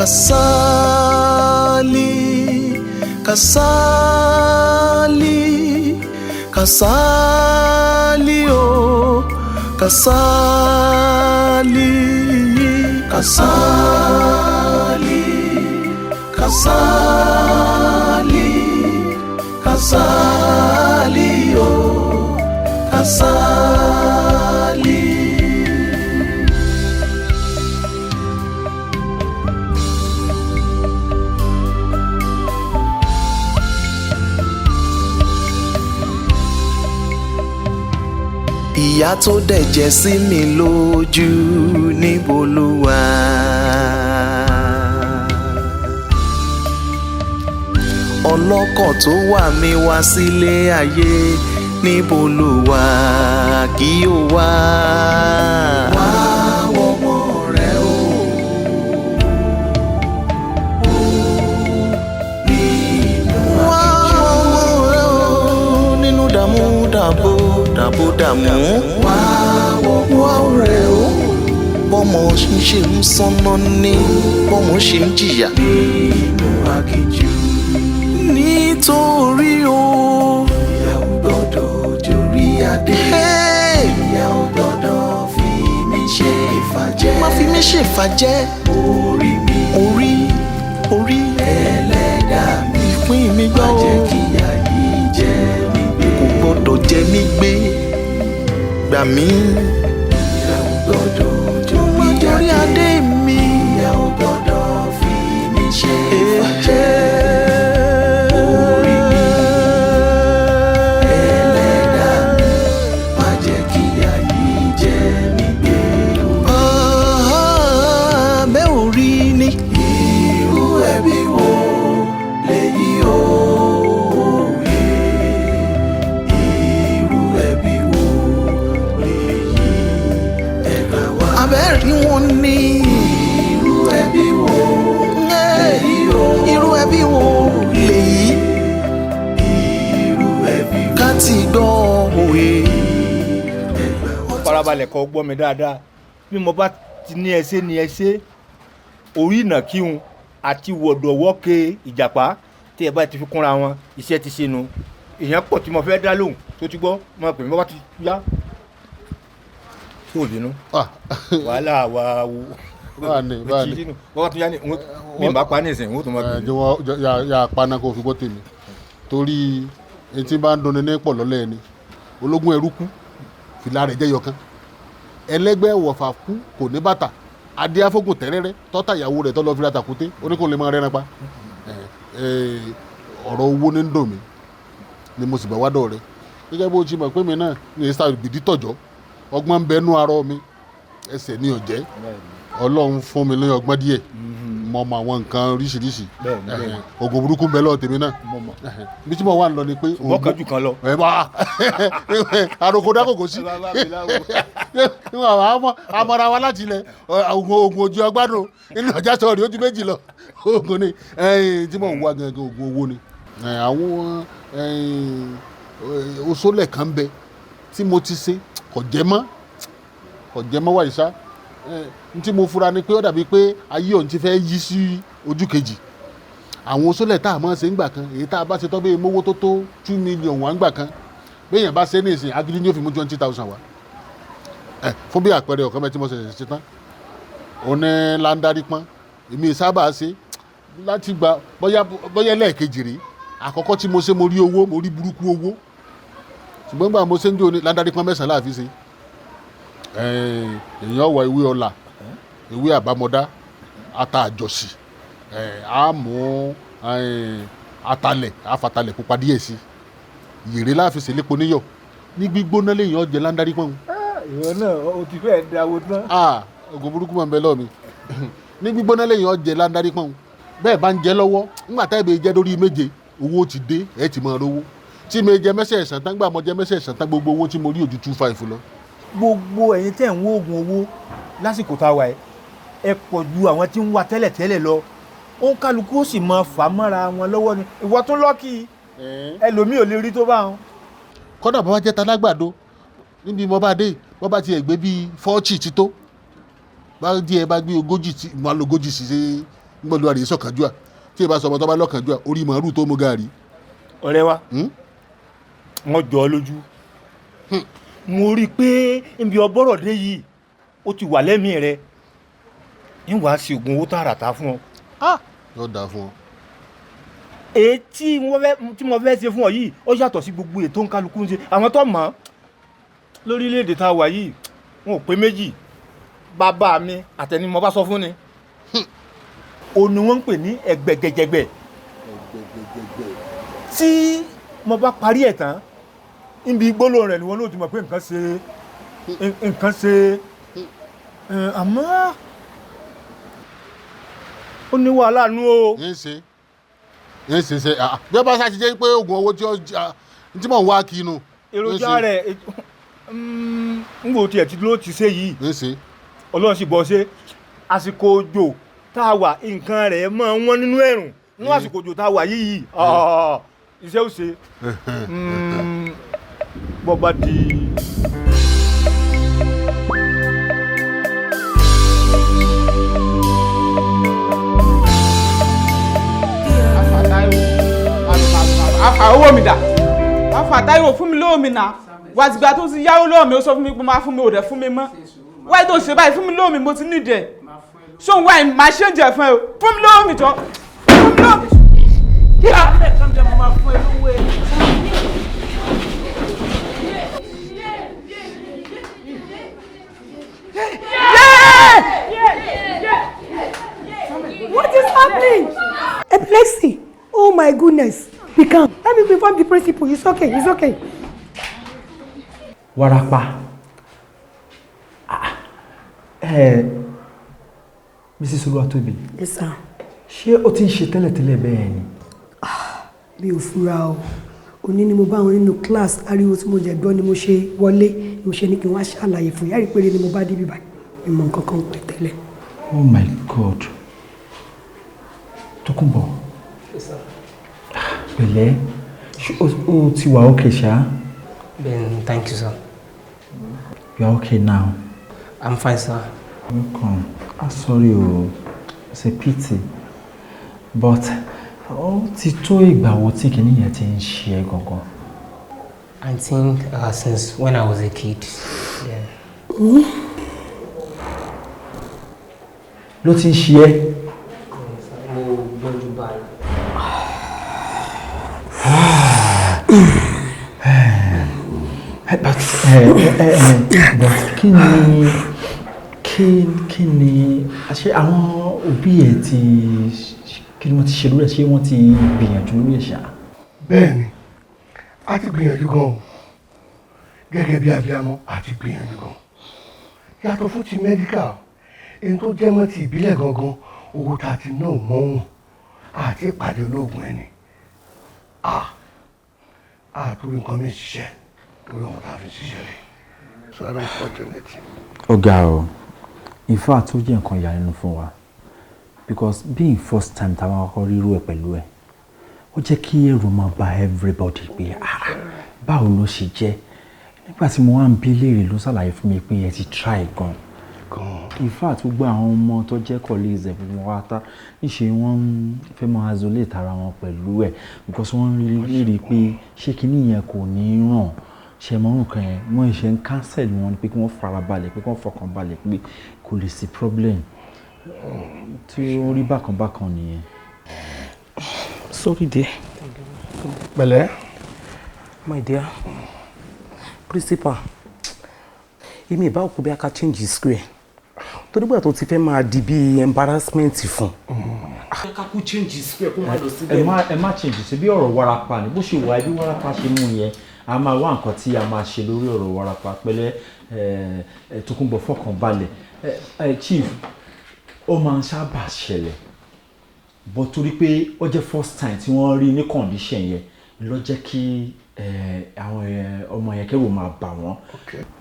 Kasali, Kasali, Kasali, oh, Kasali, Kasali, Kasali, Kasali, oh, Kasali. Ìyá tó dẹ̀jẹ̀ sí mi lójú níbo ló wà? Ọlọ́kọ̀ tó wà mí wá sílé ayé níbo ló wà kí ó wá? Wá wọ́mọ rẹ̀ o. Nínú dààmú dàbò dàmú. Wá wọ́mọ rẹ̀ o. Bọ́mọ ṣe ń sọ́nà ní bọ́mọ ṣe ń jìyà nínú aginjù. Nítorí o. Ìyá ò gbọ́dọ̀ jórí adé. Ìyá ò gbọ́dọ̀ fi mí ṣe ìfàjẹ́. Má fi mí ṣe ìfàjẹ́. Orí mi. Orí. Ẹlẹ́dàá mi. Ìpín mi gbọ́ o. Má jẹ́ kí ìyà yìí jẹ mí gbé. Kò gbọ́dọ̀ jẹ mí gbé. Gbà mí. Ìyá ò gbọ́dọ̀ jórí adé mi. Ìyá ò gbọ́dọ̀ fi mí ṣe ìfàjẹ́. Abẹ́rí wọn ní irú ẹbí wo lèyí o? Irú ẹbí wo lèyí? Irú ẹbí wo? Ká ti gbọ́ òwe. Farabalẹ̀ kó gbọ́ mi dáadáa bí mo bá ti ní ẹsẹ̀ ní ẹsẹ̀ orí ìnàkíhun àti wọ̀dọ̀wọ́kẹ́ ìjàpá tí ẹ bá ti fi kúnra wọn iṣẹ́ ti ṣe nu. Èèyàn pọ̀ tí mo fẹ́ dá lóhùn tó ti gbọ́ mo pè mí bá ti yá. Kí o bínú. Wàhálà wa wo. Báàní. Bọ́wọ́ tún yá ní mi bá pa ní ìsìn ìwọ́n tó máa bínú. Yà paná kó fi gbọ́ tèmi. Torí etí bá ń dunni ní pọ̀ lọ́lẹ́ ẹni. Ológun ẹrú kú. Fìlà rẹ̀ jẹ́ yọkan. Ẹlẹ́gbẹ́ wọ̀fà kú kò ní bàtà. Adé afógun tẹ́rẹ́rẹ́ tọ́ta ìyàwó rẹ̀ tọ́ lọ fi ratakùté. Oníkùn lè máa rẹ́ran pa. Ọ̀rọ̀ owó ní ń dùn mí. Ni mo sì bá wádọ̀ rẹ̀. Gẹ́gẹ́ bó ti mọ̀ pé mi náà ní ìsà gbìdí tọ̀jọ́. Ọgbọ́n ń bẹnu arọ mi ẹsẹ̀ ní ọ̀jẹ́ Ọlọ́run fún mi lóyún ọgbọ́n díẹ̀ mo mọ àwọn nǹkan oríṣiríṣi oògùn burúkú ń bẹ lọ́wọ́ tèmi náà bí tí mo wà ń lọ ni pé wọ́n kájú kan lọ àròkọ dákòkò sí àmọ́ra wa láti ilẹ̀ oògùn ojú ọgbádùn inú ọjà sọ̀rọ̀ ní ojú méjì lọ oògùn ni tí mo ń wá gangan oògùn owó ni àwọn oṣoolẹ̀ kan bẹ tí mo ti ṣe kò jẹ́ mọ́ wà ìṣá tí mo fura ni pé ó dàbí pé ayé òun ti fẹ́ yí sí ojú kejì àwọn oṣoolẹ̀ tá a máa ṣe ń gbà kan èyí tá a bá ṣe tọ́ bẹ́ẹ̀ mówó tó tó 2 million wà ń gbà kan béèyàn bá ṣe ní ìsìn agídí ní ó fi mú 20,000 wá fún bí àpẹẹrẹ ọ̀kan mẹ́tí mo ṣẹ̀ṣẹ̀ ṣe tán òun ní láńdárí pọ́n èmi sábà ṣe láti gba bóyá lẹ́ẹ̀kejì rí àkọ́kọ́ tí mo ṣe mo rí owó mo rí burúkú owó ṣùgbọ́n gbà mo ṣe ń jó ní láńdárí pọ́n 9 láàfin ṣe èèyàn wọ ìwé ọlà ìwé àbámọ̀dá ata àjọsí a mú atalẹ̀ afatalẹ̀ pupa díẹ̀ sí yèrè láàfin ṣe lépo níyọ̀ ní gbígbóná lẹ́yìn ọ̀jẹ̀ láńdárí pọ́n. ìwọ náà o ti fẹ́ẹ̀ dáwọ́ tán. oògùn burúkú máa ń bẹ lọ́ọ̀ mi ní gbígbóná lẹ́yìn ọ̀jẹ̀ láńdárí pọ́n bẹ́ẹ̀ bá ń jẹ lọ́wọ́ nígbà tá ìbè jẹ́ lórí méje owó ti dé ẹ̀ ti máa rówó tí mi jẹ mẹ́sẹ̀ ẹ̀sán tán gbà mọ́ jẹ mẹ́sẹ̀ ẹ̀sán tán gbogbo owó tí mo rí ojú 2.5 lọ. gbogbo ẹ̀yin tẹ́ ń wo oògùn owó lásìkò tá a wà ẹ pọ̀ ju àwọn tí ń wá tẹ́lẹ̀ lọ ó ń kálukú ó sì máa fà mọ́ra wọn lọ́wọ́ ni ìwọ tún lọ́kì ẹlòmíì ò lè rí tó bá wọn. kọ́dà bàbá jẹ́ talágbàdo níbi mo bá dé wọ́n bá tiẹ̀ gbé bíi 40 ti tó bá díẹ̀ bá gbé 40 máa lo 40 sí gbọ́dọ̀ àdìyẹ sọ̀kànjúà tí ì bá sọ ọmọ tó bá lọ́kànjúà orí màálù tó mú gàrí. ọ̀rẹ́ wa wọ́n jọ ọ lójú mo rí i pé ibi ọbọ̀rọ̀ dé yìí ó ti wà lẹ́mìí rẹ ń wàá ṣe oògùn owó tààràtà fún ọ. yóò dáa fún ọ. èyí tí mo fẹ́ ṣe fún ọ yìí ó yàtọ̀ sí gbogbo ètò nkálukú ń ṣe àwọn tó mọ̀ ọ́ lórílẹ̀‐èdè tá a wà yìí wọn ò pé méjì bàbá mi àtẹni mo bá sọ fún ni o ni wọ́n ń pè ní ẹgbẹ̀gẹ̀jẹ̀gbẹ̀ tí mo bá parí ẹ̀ tán níbi gbólóhùn rẹ̀ ni wọ́n ló ti mọ̀ pé nǹkan ṣe àmọ́ ó ní wàhálà nú o. yín ṣe bí ó bá ṣáà ti jẹ́ pé oògùn owó tí mò ń wá kí inú. èròjà rẹ̀ ń gbò tiẹ̀ tí ló ti ṣe yìí yín ṣe. ọlọ́run sì bọ́ ṣe àsìkò òjò tá a wà nǹkan rẹ̀ máa ń wọ́n nínú ẹ̀rùn nínú àsìkò òjò tá a wà yìí iṣẹ́ ò ṣe bọ́ bá di. afa owó mi dà afa Táíwò fún mi lówó mi nà wà tìgbà tó ti yáwó lọ́wọ́ mi ó sọ fún mi pé máa fún mi ò dẹ̀ fún mi mọ́ wáyé tó ṣe báyìí fún mi lówó mi mo ti nídìí ẹ̀ ṣóun wáyé máa ṣe ń jẹ fún ẹ o fún mi lówó mi jọ fún mi lówó mi. What is happening? Epilepsy. Oh my goodness. Be calm. Let me inform the principal. It's okay. It's okay. Warapa. Mrs. Oluwatobi. Yes, sir. Ṣé o ti ń ṣe tẹ́lẹ̀tẹ́lẹ̀ bẹ́ẹ̀ ni? Mi ò fura o. Òní ni mo bá wọn nínú class ariwo tí mo jẹ gbọ́ ni mo ṣe wọlé ni mo ṣe ní kí n wá ṣàlàyé fún yàrá ìpele ni mo bá débi báyìí. Mi mọ nǹkan kan pẹ̀ tẹ́lẹ̀. Oh my God. Tókunbọ̀. Yes, sir. Pẹ̀lẹ́. O ti wà okay ṣá? Ben, thank you, sir. You are okay now? I'm fine, sir. Welcome. I'm sorry o. It's a pity. But ó ti tó ìgbà wo tí kìíní yẹn ti ń ṣe ẹ́ gangan? I think since when I was a kid. Yeah. Ló ti ń ṣe ẹ́? Mo gbọ́njú báyìí. But kí ni ṣé àwọn òbí ẹ̀ kí ni wọ́n ti ṣe lórí ẹ̀ ṣé wọ́n ti gbìyànjú lórí ẹ̀ ṣá? Bẹ́ẹ̀ni, a ti gbìyànjú gan o gẹ́gẹ́ bí abiyamọ a ti gbìyànjú gan. Yàtọ̀ fún ti medical èyí tó jẹ́ mọ́ ti ìbílẹ̀ gangan owó tá a ti ná mọ́wọ́n àti ìpàdé olóògùn ẹni àtúrò nǹkan mi ṣiṣẹ́ lórí ọmọ tá a fi ṣiṣẹ́ rẹ̀ so I'm unfortunate. Ọ̀gá o, in fact ó jẹ́ nǹkan ìyàlẹ́nu fún wa because being first time táwọn akọ́kọ́ rírú ẹ̀ pẹ̀lú ẹ̀ ó jẹ́ kí èrò máa bà everybody pé báwo ló ṣe jẹ́ nígbà tí mo wá ń bí léèrè ló ṣàlàyé fún mi pé ẹ ti try gan. In fact gbogbo àwọn ọmọ tó jẹ́ colleagues ẹ̀ gbogbo wa ta níṣe wọ́n fẹ́ máa isolate ara wọn pẹ̀lú ẹ̀ because wọ́n rí pé ṣé kinní yẹn kò ní ràn ṣe mọ́rùn kan yẹn wọ́n ṣe ń cancel wọn pé kí wọ́n fara balẹ̀ pé kí wọ́n fọkàn balẹ̀ pé kò lè sí problem tí ó rí bákan bákan nìyẹn. Sorry dear. Pẹ̀lẹ́. My dear. Principal. Èmi ìbá òkú bí a ká change square. Torí gbà tó ti fẹ́ máa di bí embarrassment fún. Ká kú change square kó má lọ síbẹ̀. Ẹ má change sí bí ọ̀rọ̀ warapa ni bó ṣe wà bí warapa ṣe mú yẹn a máa wá nǹkan tí a máa ṣe lórí ọ̀rọ̀ warapa pẹ̀lẹ́ Tókunbọ̀ fọkàn balẹ̀. Chief ó máa ń sábà ṣẹlẹ̀ bọ́ torí pé ó jẹ́ first time tí wọ́n rí ní condition yẹn ló jẹ́ kí àwọn ọmọ yẹn kẹ́rù máa bà wọ́n.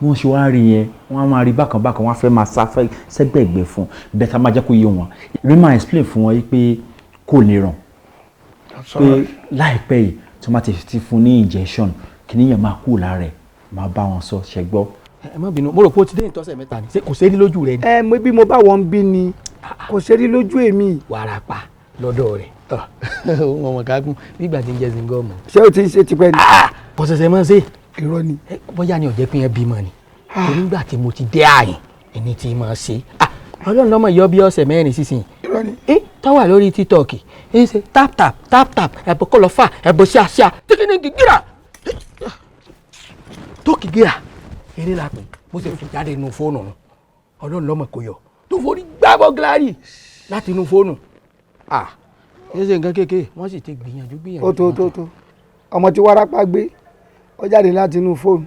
Wọ́n ṣe wá rí yẹn wọ́n á máa rí bákan bákan wọ́n á fẹ́ máa sá sẹ́gbẹ̀gbẹ̀ fún bẹ́ẹ̀ tá máa jẹ́ kó yé wọn. rí máa explain fún wọn pé kò lè ràn pé láìpẹ́ yìí tí wọ́n bá ti fún ní injection kìíní yẹn máa kú lára ẹ̀ máa bá wọn sọ ṣẹ́gbọ́. ẹ má bínú mo rò pé o ti dé ìtọ́sẹ̀ mẹ́ta ni kò sí ní lójú rẹ ni. bí mo bá wọn bí ni kò ṣe rí lójú èmi. Wàràpá lọ́dọ̀ rẹ̀ wọn mọ̀ kágún nígbà tí ń jẹ́ zingọ́ọ̀mù. ṣé o ti ń ṣe tipẹ́ ni. kò ṣẹ̀ṣẹ̀ mọ́ ṣe. irọ́ ni. bóyá ni ọ̀jẹ̀ pín ẹ bímọ ni torí nígbà tí mo ti dé àyìn ẹni tí mo ṣe ọlọ́run lọ́mọ yọ bí ọ̀sẹ̀ 4 sísìn. irọ́ ni. tọ́wà lórí TikTok ń ṣe tap tap tap tap ẹ̀bùn kọ́ lọ fà ẹ̀bùn ṣáṣá tíkínní gígíra tó gígíra eré la pè bó ṣe fi jáde nínú fóònù ọlọ́run lọ́mọ kò yọ tó forí gbábọ́ gíláàrí láti inú fóònù ẹ ṣe nǹkan kékeré wọ́n sì ti gbìyànjú. ó tó ọmọ tí wárápá gbé ó jáde láti inú fóònù.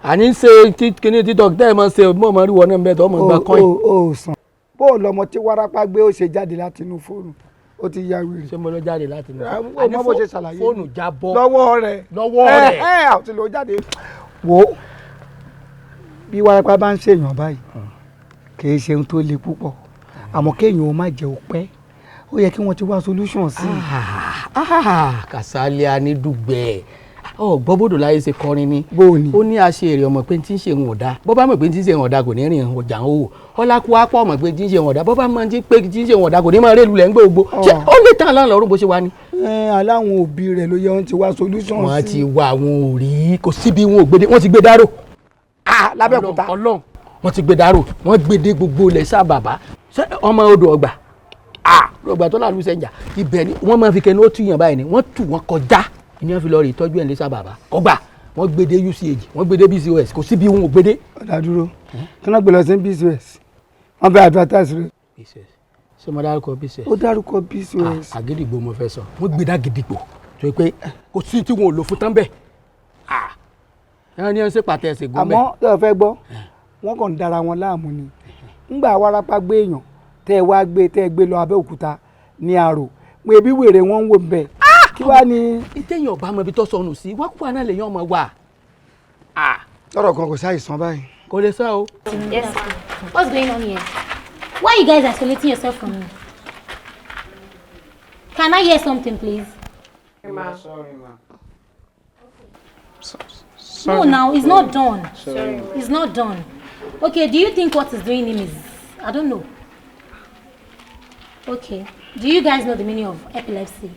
àní ń ṣe kíní TikTok tẹ́ ẹ mọ̀ ṣe mọ̀ mọ̀ rí wọn náà bẹ́ẹ̀ tó mọ̀ gba kọ́ìn. ó sàn bó o lọmọ tí wárápá gbé ó ṣe jáde láti inú fóònù ó ti ya wèrè. ṣé mo lọ jáde láti inú fóònù. ọmọ bó ṣe ṣàlàyé fóònù jábọ́ lọ́wọ́ rẹ̀ àti lọ jáde. wo bí wárápá bá ń ṣèyàn báyìí kì í ṣe ohun tó le púpọ̀ àmọ́ kéèyàn ó má jẹ́ òpẹ́ ó yẹ kí wọ́n ti wá solution sí i. Kàsálí anídùgbẹ́ gbọ́ bòdò láyé ṣe kọrin ni. bóòní. ó ní àṣeyẹrẹ ọmọ pé tí ń ṣe ń ọ̀dà bó bá mọ̀ pé tí ń ṣe ń ọ̀dà kò ní rìn ọjà ń hò ọlákú apọ̀ mọ̀ pé tí ń ṣe ń ọ̀dà bó bá mọ̀ pé tí ń ṣe ń ọ̀dà kò ní máa rélù lẹ́ ń gbogbo ṣé ó lè tán aláǹ lọ́rùn bó ṣe wá ni. aláwọn òbí rẹ̀ ló yẹ wọ́n ti wá solution sí i. wọ́n ti wá àwọn òrí kò síbi wọn ò gbé wọ́n ti gbé dárò. lábẹ́òkúta Ọlọ́run wọ́n ti gbé dárò wọ́n gbé dé gbogbo ilẹ̀ sábàbá ọmọ odò ọgbà ọgbà tó láàlú sẹ́ńjà ibẹ̀ ni wọ́n máa fi kẹ́ni ó tú yàn báyìí ni wọ́n tù wọ́n kọjá ìní wọn fi lọ rí ìtọ́jú ẹ̀ ní sábàbá ọgbà wọ́n gbé dé UCH wọ́n gbé dé BCOS kò síbi wọn ò gbé dé. ọ̀dà dúró kí wọ́n gbé lọ sí BCOS wọ́n fẹ́ advertise rẹ̀. ṣé mo dárúkọ BCOS. ó dárúkọ BCOS. àgídìgbò mo fẹ́ sọ wọ́n gbé dá gidigbo tó yẹ pé kò sí tí wọn ò lò fún tán bẹ́ẹ̀ ẹran ní ẹ ṣe pàtẹ ẹsẹ̀ gómẹ. àmọ́ tẹ́ ẹ fẹ́ gbọ́ wọ́n kàn ń dára wọn láàmú ni ńgbà wárápá gbé èèyàn tẹ́ ẹ gbé lọ Abẹ́òkúta ní àrò pé ebi wèrè wọn ń wò bẹ́ẹ̀ kí wàá ní. ìtẹ̀yìn ọba ọmọ ibi tó sọnù sí wákùú náà lè yan ọmọ wa. lọ́rọ̀ kan kò sáìsàn báyìí. kò lè sá o. Yes, ma'am. What's going on here? Why are you guys isolating yourself from me? Can I hear something, please? Sorry, ma. No, now it's not done. Sorry. It's not done. Okay, do you think what is doing him is? I don't know. Okay. Do you guys know the meaning of epilepsy?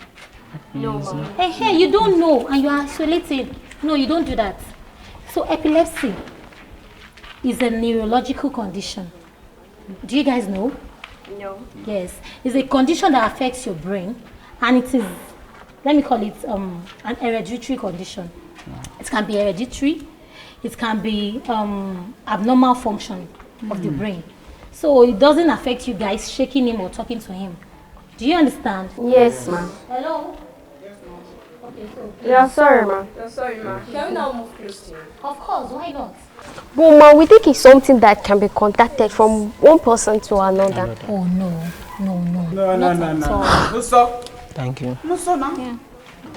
No, ma'am. Hey, you don't know and you are isolated. No, you don't do that. So epilepsy is a neurological condition. Do you guys know? No. Yes. It's a condition that affects your brain and it is, let me call it an hereditary condition. It can be hereditary, it can be abnormal function of the brain. So it doesn't affect you guys shaking him or talking to him. Do you understand? Yes, ma'am. Hello? Yes, ma'am. Okay, so. Yeah, sorry, ma'am. Sorry, ma'am. Can we now move close to you? Of course, why not? But, ma'am, we think it's something that can be contacted from one person to another. Oh, no. No. No, stop. Thank you. No, sir, now. Yeah.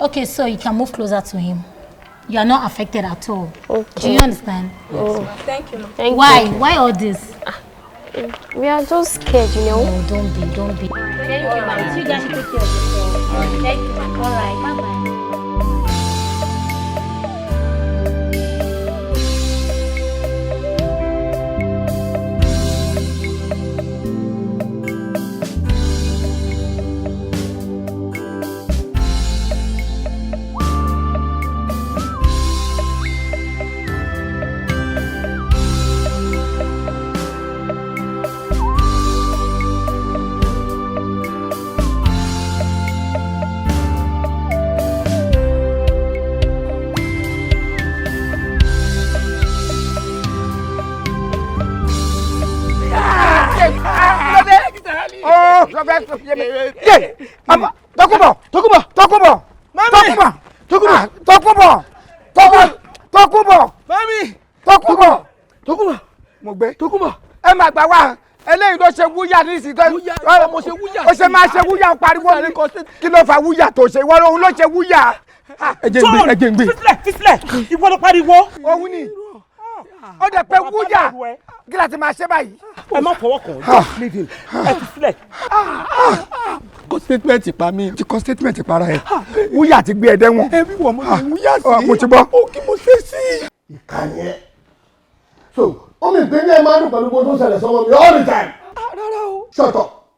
Okay, so you can move closer to him. You are not affected at all. Okay. Do you understand? Yes. Thank you, ma'am. Why? Why all this? We are just scared, you know. No, don't be. Thank you, ma'am. You guys should take care of yourself. Thank you, ma'am. All right, bye-bye. Tókunbọ̀ mo gbé Tókunbọ̀ ẹ máa gbà wá eléyìí ló ṣe wúyà nísìsiyìí tó mo ṣe wúyà ó ṣe máa ṣe wúyà pariwo kí ló fa wúyà tó ṣe ìwọ òun ló ṣe wúyà. ẹjẹ ń gbé. fisílẹ̀ ìwọ ló pariwo. òun ni ó dẹ̀ pé wúyà kí láti máa ṣe báyìí. ẹ má fọwọ́ kàn just leave him ẹ fisílẹ̀. kó statement pa mí. ti kọ statement para ẹ wúyà ti gbé ẹ dẹ́wọ̀n. ẹ bí wọ́n mo ṣe wúyà sí. mo ti gbọ́. ó kí mo ṣe sí. ìkànnì ẹ so ó mi gbé ní ẹ máa dùn pẹ̀lú gbogbo tó ń ṣẹlẹ̀ sọ́wọ́ mi all the time. rárá o Shut up.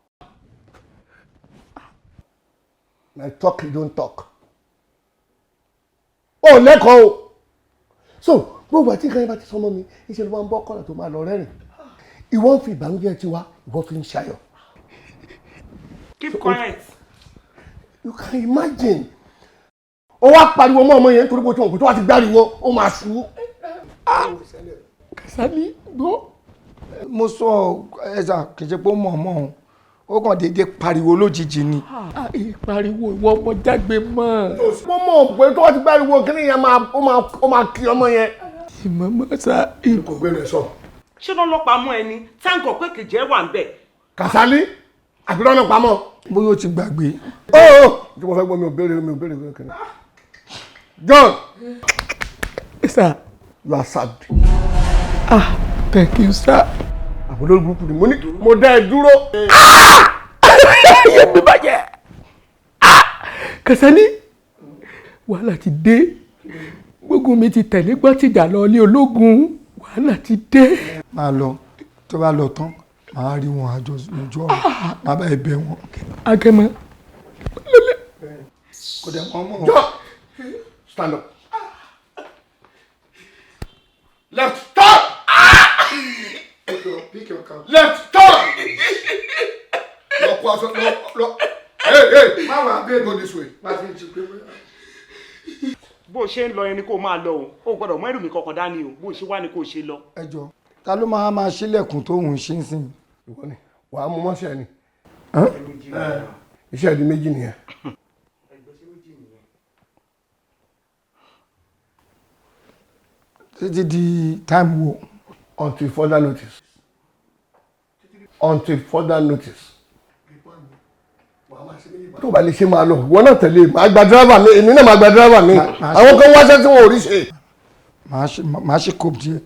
I talk, you don't talk. Oh, lẹ́kọ̀ọ́ o. So, gbogbo àti ìkànnì bá ti sọmọ mi, iṣẹ́ ló máa ń bọ́ kọ́nà tó máa lọ rẹ́rìn. Ìwọ ń fi ìbànújẹ́ tiwa, ìwọ fi ń ṣayọ̀. Keep quiet. You can imagine. Ó wá pariwo mọ́ ọmọ yẹn nítorí pé tó wá ti gbáriwo, ó máa ṣú. Kasali gbọ́. Mo sọ ẹ̀sà kì í ṣe pé ó mọ̀ ọmọ òun. Ó kàn déédéé pariwo lójijì ni. Ìpariwo ìwọ ọmọ jágbe mọ́. Mo mọ̀ pé tó wá ti gbáriwo kí ni yẹn ó máa kí ọmọ yẹn. Ìmọ̀mọ́ sá. Kò gbé rẹ̀ sọ. Ṣé lọ́lọ́pàá mú ẹni? Táǹkọ̀ pé kìjẹ́ wà ń bẹ̀. Kasali àbí lọ́nà pamọ́. Bóyá o ti gbàgbé. Tí mo fẹ́ gbọ́ mi ò béèrè kìnnì. John. Sir. You are sad. Thank you, sir. Àbúrò burúkú ni mo dá ẹ dúró. Yẹ mi bàjẹ́. Kasali wàhálà ti dé. Gbogbo mi ti tẹ̀lé gbọ́ tìjà lọ ilé ológun. Wàhálà ti dé. Máa lọ tó bá lọ tán màá rí wọn àjọ lójú ọ̀rọ̀ màá bá ẹ bẹ̀ wọn. Agẹmọ. Kò dẹ̀ mọ́ mọ́. John, stand up. Left, stop! Pick your card. Left, stop! Hey! Mama, go this way. Bó ṣe ń lọ ẹni kó máa lọ o gbọ́dọ̀ mọ ẹrù mi kankan dání o bó ṣe wá ní kó ṣe lọ. Ẹ jọ̀ọ́ ta ló máa ṣílẹ̀kùn tó ń ṣe ń sìn. Ìwọ ni wàá mú mọ́ṣẹ́ ni. Iṣẹ́ ìdí méjì nìyẹn. Títí di time wo? Until further notice. Until further notice. Tó bá lè ṣe máa lọ ìwọ náà tẹ̀lé máa gba dírẹ́bà mi èmi náà máa gba dírẹ́bà mi àwọn kan wáṣẹ́ tí wọn ò rí ṣe. Màá ṣe cope díẹ̀.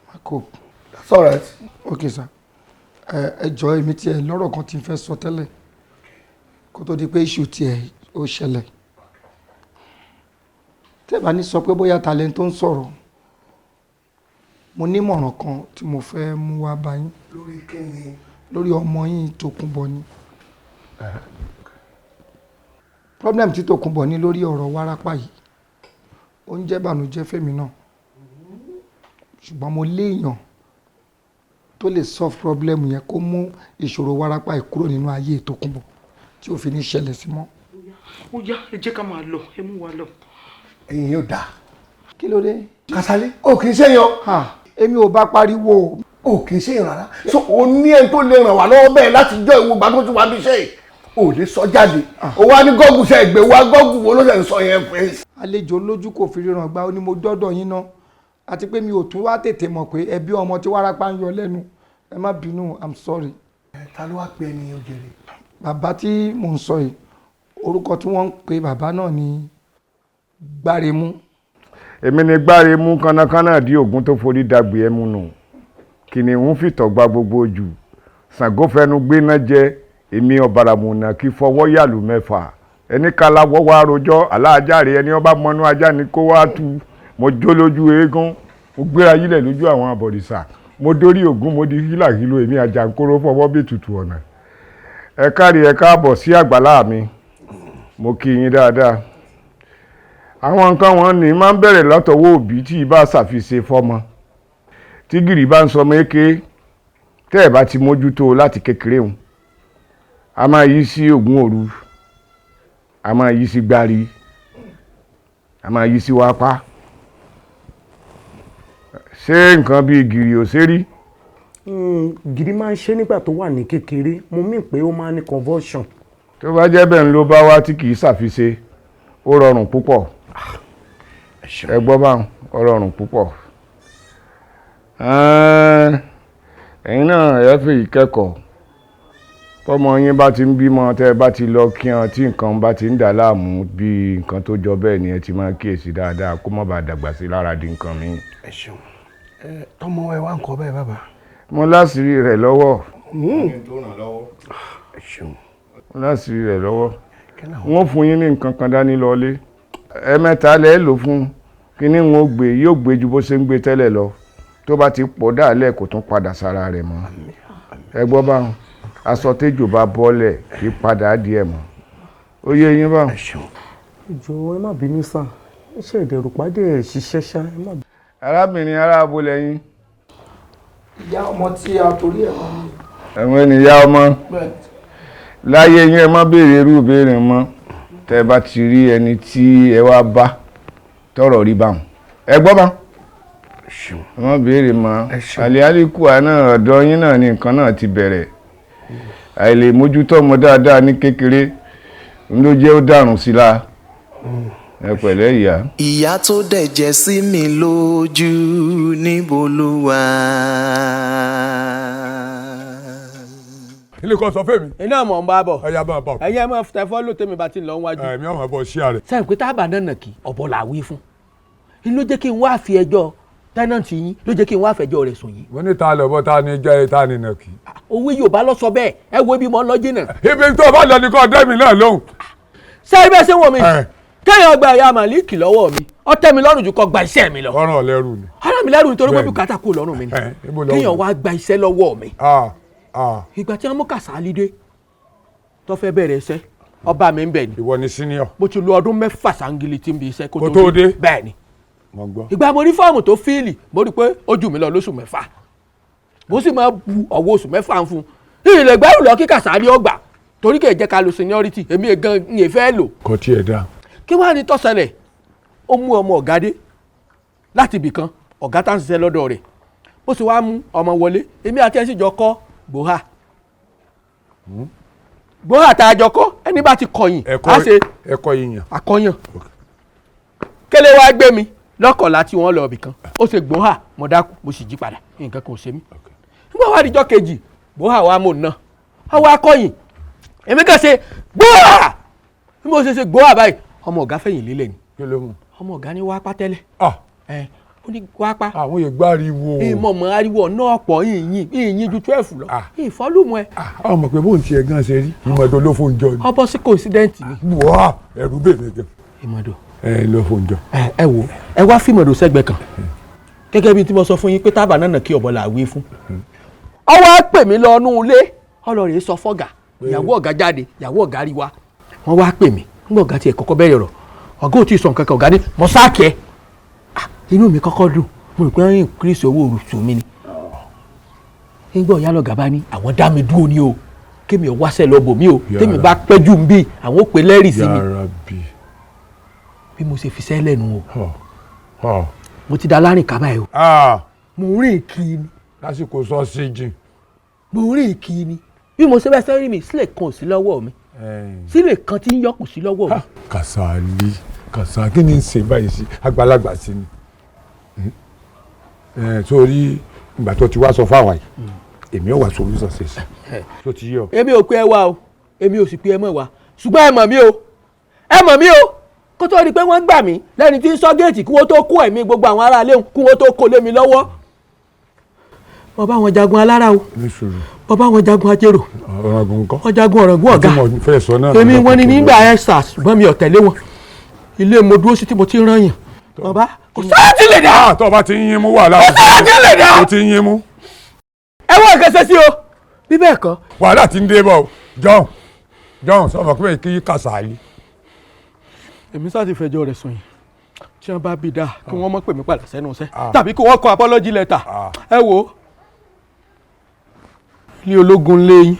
Màá cope. That's all right. Okay sir. Ẹ jọ̀ọ́ èmi tiẹ̀ lọ́rọ̀ kan tí n fẹ́ sọ tẹ́lẹ̀ kó tó di pé issue tiẹ̀ ó ṣẹlẹ̀. Tẹ́ bá ní sọ pé bóyá talent tó ń sọ̀rọ̀ mo ní ìmọ̀ràn kan tí mo fẹ́ mú wá bá yín. Lórí kíni? Lórí ọmọ yín Tókunbọ̀ ni. Problem tí Tókunbọ̀ ní lórí ọ̀rọ̀ wárápá yìí ó ń jẹ́ bànújẹ́ fẹ́mi náà ṣùgbọ́n mo léèyàn tó lè solve problem yẹn kó mú ìṣòro wárápá yìí kúrò nínú ayé Tókunbọ̀ tí ò fi ní ṣẹlẹ̀ sí mọ́. Ó yá ẹ jẹ́ ká máa lọ ẹ mú wa lọ. Ẹ̀yin yóò dáa. Kí ló dé? Kasali o kì í ṣèyàn. Èmi ò bá pariwo. O kì í ṣèyàn rárá. So o ní ẹni tó lè ràn wá lọ́wọ́ bẹ́ẹ̀ láti jọ ìwọ gbà tó ti wá bí iṣẹ́ o lè sọ jáde. O wá ní gọ́gù ṣe ìgbé wá gọ́gù wo ló ṣe ń sọ yẹn fẹ́. Àlejò lójú kò fi ríran gbá ó ní mo dọ́dọ̀ yín ná àti pé mi ò tún wá tètè mọ̀ pé ẹbí ọmọ tí wárápá ń yọ lẹ́nu ẹ má bínú I'm sorry. Ta ló wá pe ẹni ojèrè? Bàbá tí mò ń sọ yìí orúkọ tí wọ́n ń pe bàbá náà ní Gbáremú. Èmi ni Gbáremú kánákáná di ògún tó forí dàgbé ẹmu nù kìnìún fìtọ̀ gba gbogbo ojú Ṣàngó fẹnu gbéná jẹ èmi ọ̀bàràmùnà kí fọwọ́ yàlù mẹ́fà ẹni kaláwọ́ wá rojọ́ aláàjáre ẹni ọba mọ́nú ajá ni kó wá tu mo jó lójú eégún mo gbéra yílẹ̀ lójú àwọn abọ̀rìṣà mo dórí ògún mo di hílàhílò èmi àjàǹkóró fọwọ́ bí tutù ọ̀nà ẹ kárí ẹ káàbọ̀ sí àgbàlá mi mo kí yín dáadáa àwọn nǹkan wọn ní máa ń bẹ̀rẹ̀ látọwọ́ òbí tí ì bá ṣàfihàn fọ́mọ tí gìrì bá ń sọmọ èké tẹ́ ẹ̀ bá ti mójútó láti kékeré òun a máa yí sí ògún òru a máa yí sí gbárí a máa yí sí wápá ṣé nǹkan bíi gìrì ò ṣe rí. Gìrì máa ń ṣe nígbà tó wà ní kékeré mo mí pé ó máa ń ní convulsion. tó bá jẹ́ bẹ́ẹ̀ ń ló bá wá tí kì í ṣàfihàn ó rọrùn púpọ̀ ẹ gbọ́ báwọn ó rọrùn púpọ̀ ẹ̀yin náà ẹ fi ìkẹ́kọ̀ọ́ tọ́mọ yín bá ti ń bímọ tẹ́ ẹ bá ti lọ kí wọn tí nǹkan bá ti ń dà láàmú bí nǹkan tó jọ bẹ́ẹ̀ ni ẹ ti máa kíyèsí dáadáa kó má bàa dàgbà sí lára di nǹkan mi. Ẹ ṣeun tọmọ ẹ wá ń kọ bẹ́ẹ̀ bàbá. mo láṣìírí rẹ̀ lọ́wọ́. Ẹ ṣeun. mo láṣìírí rẹ̀ lọ́wọ́ wọ́n fún yín ní nǹkan kan dání lọ́lé ẹ̀ẹ̀mẹ́ta lẹ́ẹ̀ lò fún kíní wọn ó gbé yóò gbé ju bó ṣe ń gbé tẹ́lẹ̀ lọ tó bá ti pọ̀ dáàlẹ̀ kò tún padà sára rẹ̀ mọ́ ẹ gbọ́ báwọn aṣọ téjò bá bọ́lẹ̀ kí padà díẹ̀ mọ́ ó yé yín bá. ìjọ ẹ má bínú sàn iṣẹ́ ìdẹ̀rù pàdé ẹ̀ ṣiṣẹ́ ṣá ẹ má bínú. arábìnrin ará abúlé yín. ìyá ọmọ tí a torí ẹ̀ wọ́n ní. ẹ̀wọ̀n ènìyàn ọmọ láyé yín ẹ má béèrè irú ìbéèrè mọ́ tẹ́ ẹ bá ti rí ẹni tí ẹ wá bá tọrọ rí báwọn ẹ gbọ́ bá ẹ má béèrè mọ́ àlẹ́álíkù àná ọ̀dọ́ yín náà ni nǹkan náà ti bẹ̀rẹ̀ àìlè mójútó ọmọ dáadáa ní kékeré ń ló jẹ́ ó dàrún sí la ẹ pẹ̀lẹ́ ìyá. ìyá tó dẹ̀jẹ̀ sí mi lójú níbo ló wà. ilé kan sọ fún mi. iná mọ̀ ń bá bọ̀. ẹ̀yà bá bọ̀. ẹ̀yẹ́ mọ̀ tẹ fọ́lù tèmi bá ti lọ wájú. ẹ̀mí ọmọ bọ̀ sí àrẹ. sẹ́yìn pé tábà náà nàkì ọ̀bọ là wí fún. inú jẹ́ kí n wá fi ẹjọ́ tẹ́nàntì yín ló jẹ́ kí n wá fẹjọ́ rẹ̀ sùn yìí. wọ́n ní ta lọ́bọ̀ ta ni jẹ́ ta ni nàkì. òwe Yorùbá lọ sọ bẹ́ẹ̀ ẹ wo ibi mọ́ ń lọ jìnnà. ibi tó bá lọ ní kò dẹ́ mi náà lóhùn. sẹ́yìn bẹ́ẹ̀ ṣe wọ̀ mí kéèyàn gba ìyá màlíkì lọ́wọ́ mi ó tẹ́ mi lọ́rùn ju kó gba iṣẹ́ mi lọ. ọ̀ràn lẹ́rù ni. ọ̀ràn mi lẹ́rù nítorí pé bùkátà kú lọ́rùn mi ni kéèyàn wá gba iṣẹ́ lọ́wọ́ mi. ìgbà tí wọ́n mú Kàsálí dé tó fẹ́ bẹ̀rẹ̀ iṣẹ́ ọba mi ń bẹ̀ ni. ìwọ ni senior. mo ti lo ọdún 6 sangili tí ń bi iṣẹ́ kó tó dé. bẹ́ẹ̀ ni ìgbà mo rí fọ́ọ̀mù tó fíìlì mo rí pé ó jù mí lọ lóṣù 6 mo sì máa bu ọ̀wọ́ oṣù 6 ń fún un ilẹ̀ gbẹ́rù lọ kí Kàsálí ọgbà torí kì í jẹ́ ká lo seniority èmi gan ń yẹ fẹ́ lò. kò tiẹ̀ dá. kí wàá ní tó ṣẹlẹ̀ ó mú ọmọ ọ̀gá dé láti ibì kan ọ̀gá tá ń ṣiṣẹ́ lọ́dọ̀ rẹ̀ bó sì wá mú ọmọ wọlé èmi àti ẹ̀ sì jọ kọ́ gbòhà gbòhà tá a jọ kọ́ ẹni bá ti kọ̀yìn á ṣe ẹ̀kọ́ yìnyín àkọyàn kélé wá gbé mi lọ́kọ̀ọ́lá tí wọ́n lọ ibì kan ó ṣe gbòhà mo dákú mo sì jí padà nǹkan kan ò ṣe mí nígbà wá díjọ́ kejì gbòhà wa mò ń ná ọwọ́ akọ̀yìn èmi kàn ṣe gbòhà bí mo ṣe ṣe gbòhà báyìí ọmọ ọ̀gá fẹ̀yìn lélẹ̀ ni kí ló mú. ọmọ ọ̀gá ní wápá tẹ́lẹ̀ ó ní wápá. àwọn yẹn gbá ariwo. ìmọ̀ mọ̀ ariwo ọ̀nà ọ̀pọ̀ yìnyín ju 12 lọ ìfọ́lùmọ̀ ẹ̀. àwọn ọmọ pé bóun tiẹ̀ gan ṣe rí ìmọ̀dọ̀ ló fún jọ ni. ọbọ̀ sí coincident ni. wá ẹ̀rù bèbè gan. ìmọ̀dọ̀. ló fún jọ. ẹ wo ẹ wá fíìmọ̀dọ̀ sẹ́gbẹ̀ kan gẹ́gẹ́ bí tí mo sọ fún yín pé tábà náà kí ọ̀bọ̀ là wí fún. ọwọ́ pè mí lọ nú ilé ọlọ́run sọ fọ́gà ìyàwó ọ̀gá jáde ìyàwó ọ̀gá rí wa wọ́n wá pè mí nígbà ọ̀gá tiẹ̀ kọ́kọ́ bẹ̀rẹ̀ ọ̀rọ̀ ọ̀gá ò tí ì sọ nǹkan kan ọ̀gá ní mo sáàkì ẹ̀ inú mi kọ́kọ́ dùn mo rò pé wọ́n ń increase owó oṣù mi ni nígbà ọ̀yá lọ́gà bá ní àwọn dá mi dúró ní o kémi ò wáṣẹ́ lọ bò mí o tèmi bá pẹ́jù ń bí àwọn ò pé lẹ́rìí sí mi bí mo ṣe fi sẹ́lẹ̀ nu o mo ti da lárìn kábà ẹ̀ o mo rìn kí ni. lásìkò sọ́ọ́sìjì. mo rìn kí ni bí mo ṣe bẹ́ẹ̀ sẹ́rí mi sílẹ̀ kan ò sí lọ́wọ́ mi sílẹ̀ kan tí ń yọ kù sí lọ́wọ́ mi. Kàsálí kí ni ń ṣe báyìí sí àgbàlagbà sí ni sórí ìgbà tó ti wá sọ fáwọn yìí èmi ò wá solution ṣe sí tó ti yọ. èmi ò pé ẹ wá o èmi ò sì pé ẹ mọ̀ wá ṣùgbọ́n ẹ mọ̀ mí o kó tó rí i pé wọ́n gbà mí lẹ́ni tí ń sọ géètì kí wọ́n tó kó ẹ̀mí gbogbo àwọn aráalé kí wọ́n tó kó lé mi lọ́wọ́ mo bá wọn jagun alára o mo bá wọn jagun ajérò wọn jagun ọ̀rọ̀gún ọ̀gá èmi wọn ni nígbà ẹ́sàs ṣùgbọ́n mi ò tẹ̀lé wọn ilé mo dúró sí tí mo ti rán yàn bàbá kò sáà tí lè dá. tó o bá ti ń yín mú wàhálà kò sáà tí lè dá. o ti ń yín mú. ẹ wọ́n kẹsẹ̀ sí o bí bẹ́ẹ̀ kọ́. wàhálà ti ń dé bọ̀ John sọ fún mi kí Kàsálí. èmi sáà ti fẹjọ́ rẹ̀ sùn yìí tí wọ́n bá bí dáa kí wọ́n mọ̀ pè mí padà sẹ́nu iṣẹ́ tàbí kí wọ́n kọ apology letter ẹ wo ilé ológun lé yín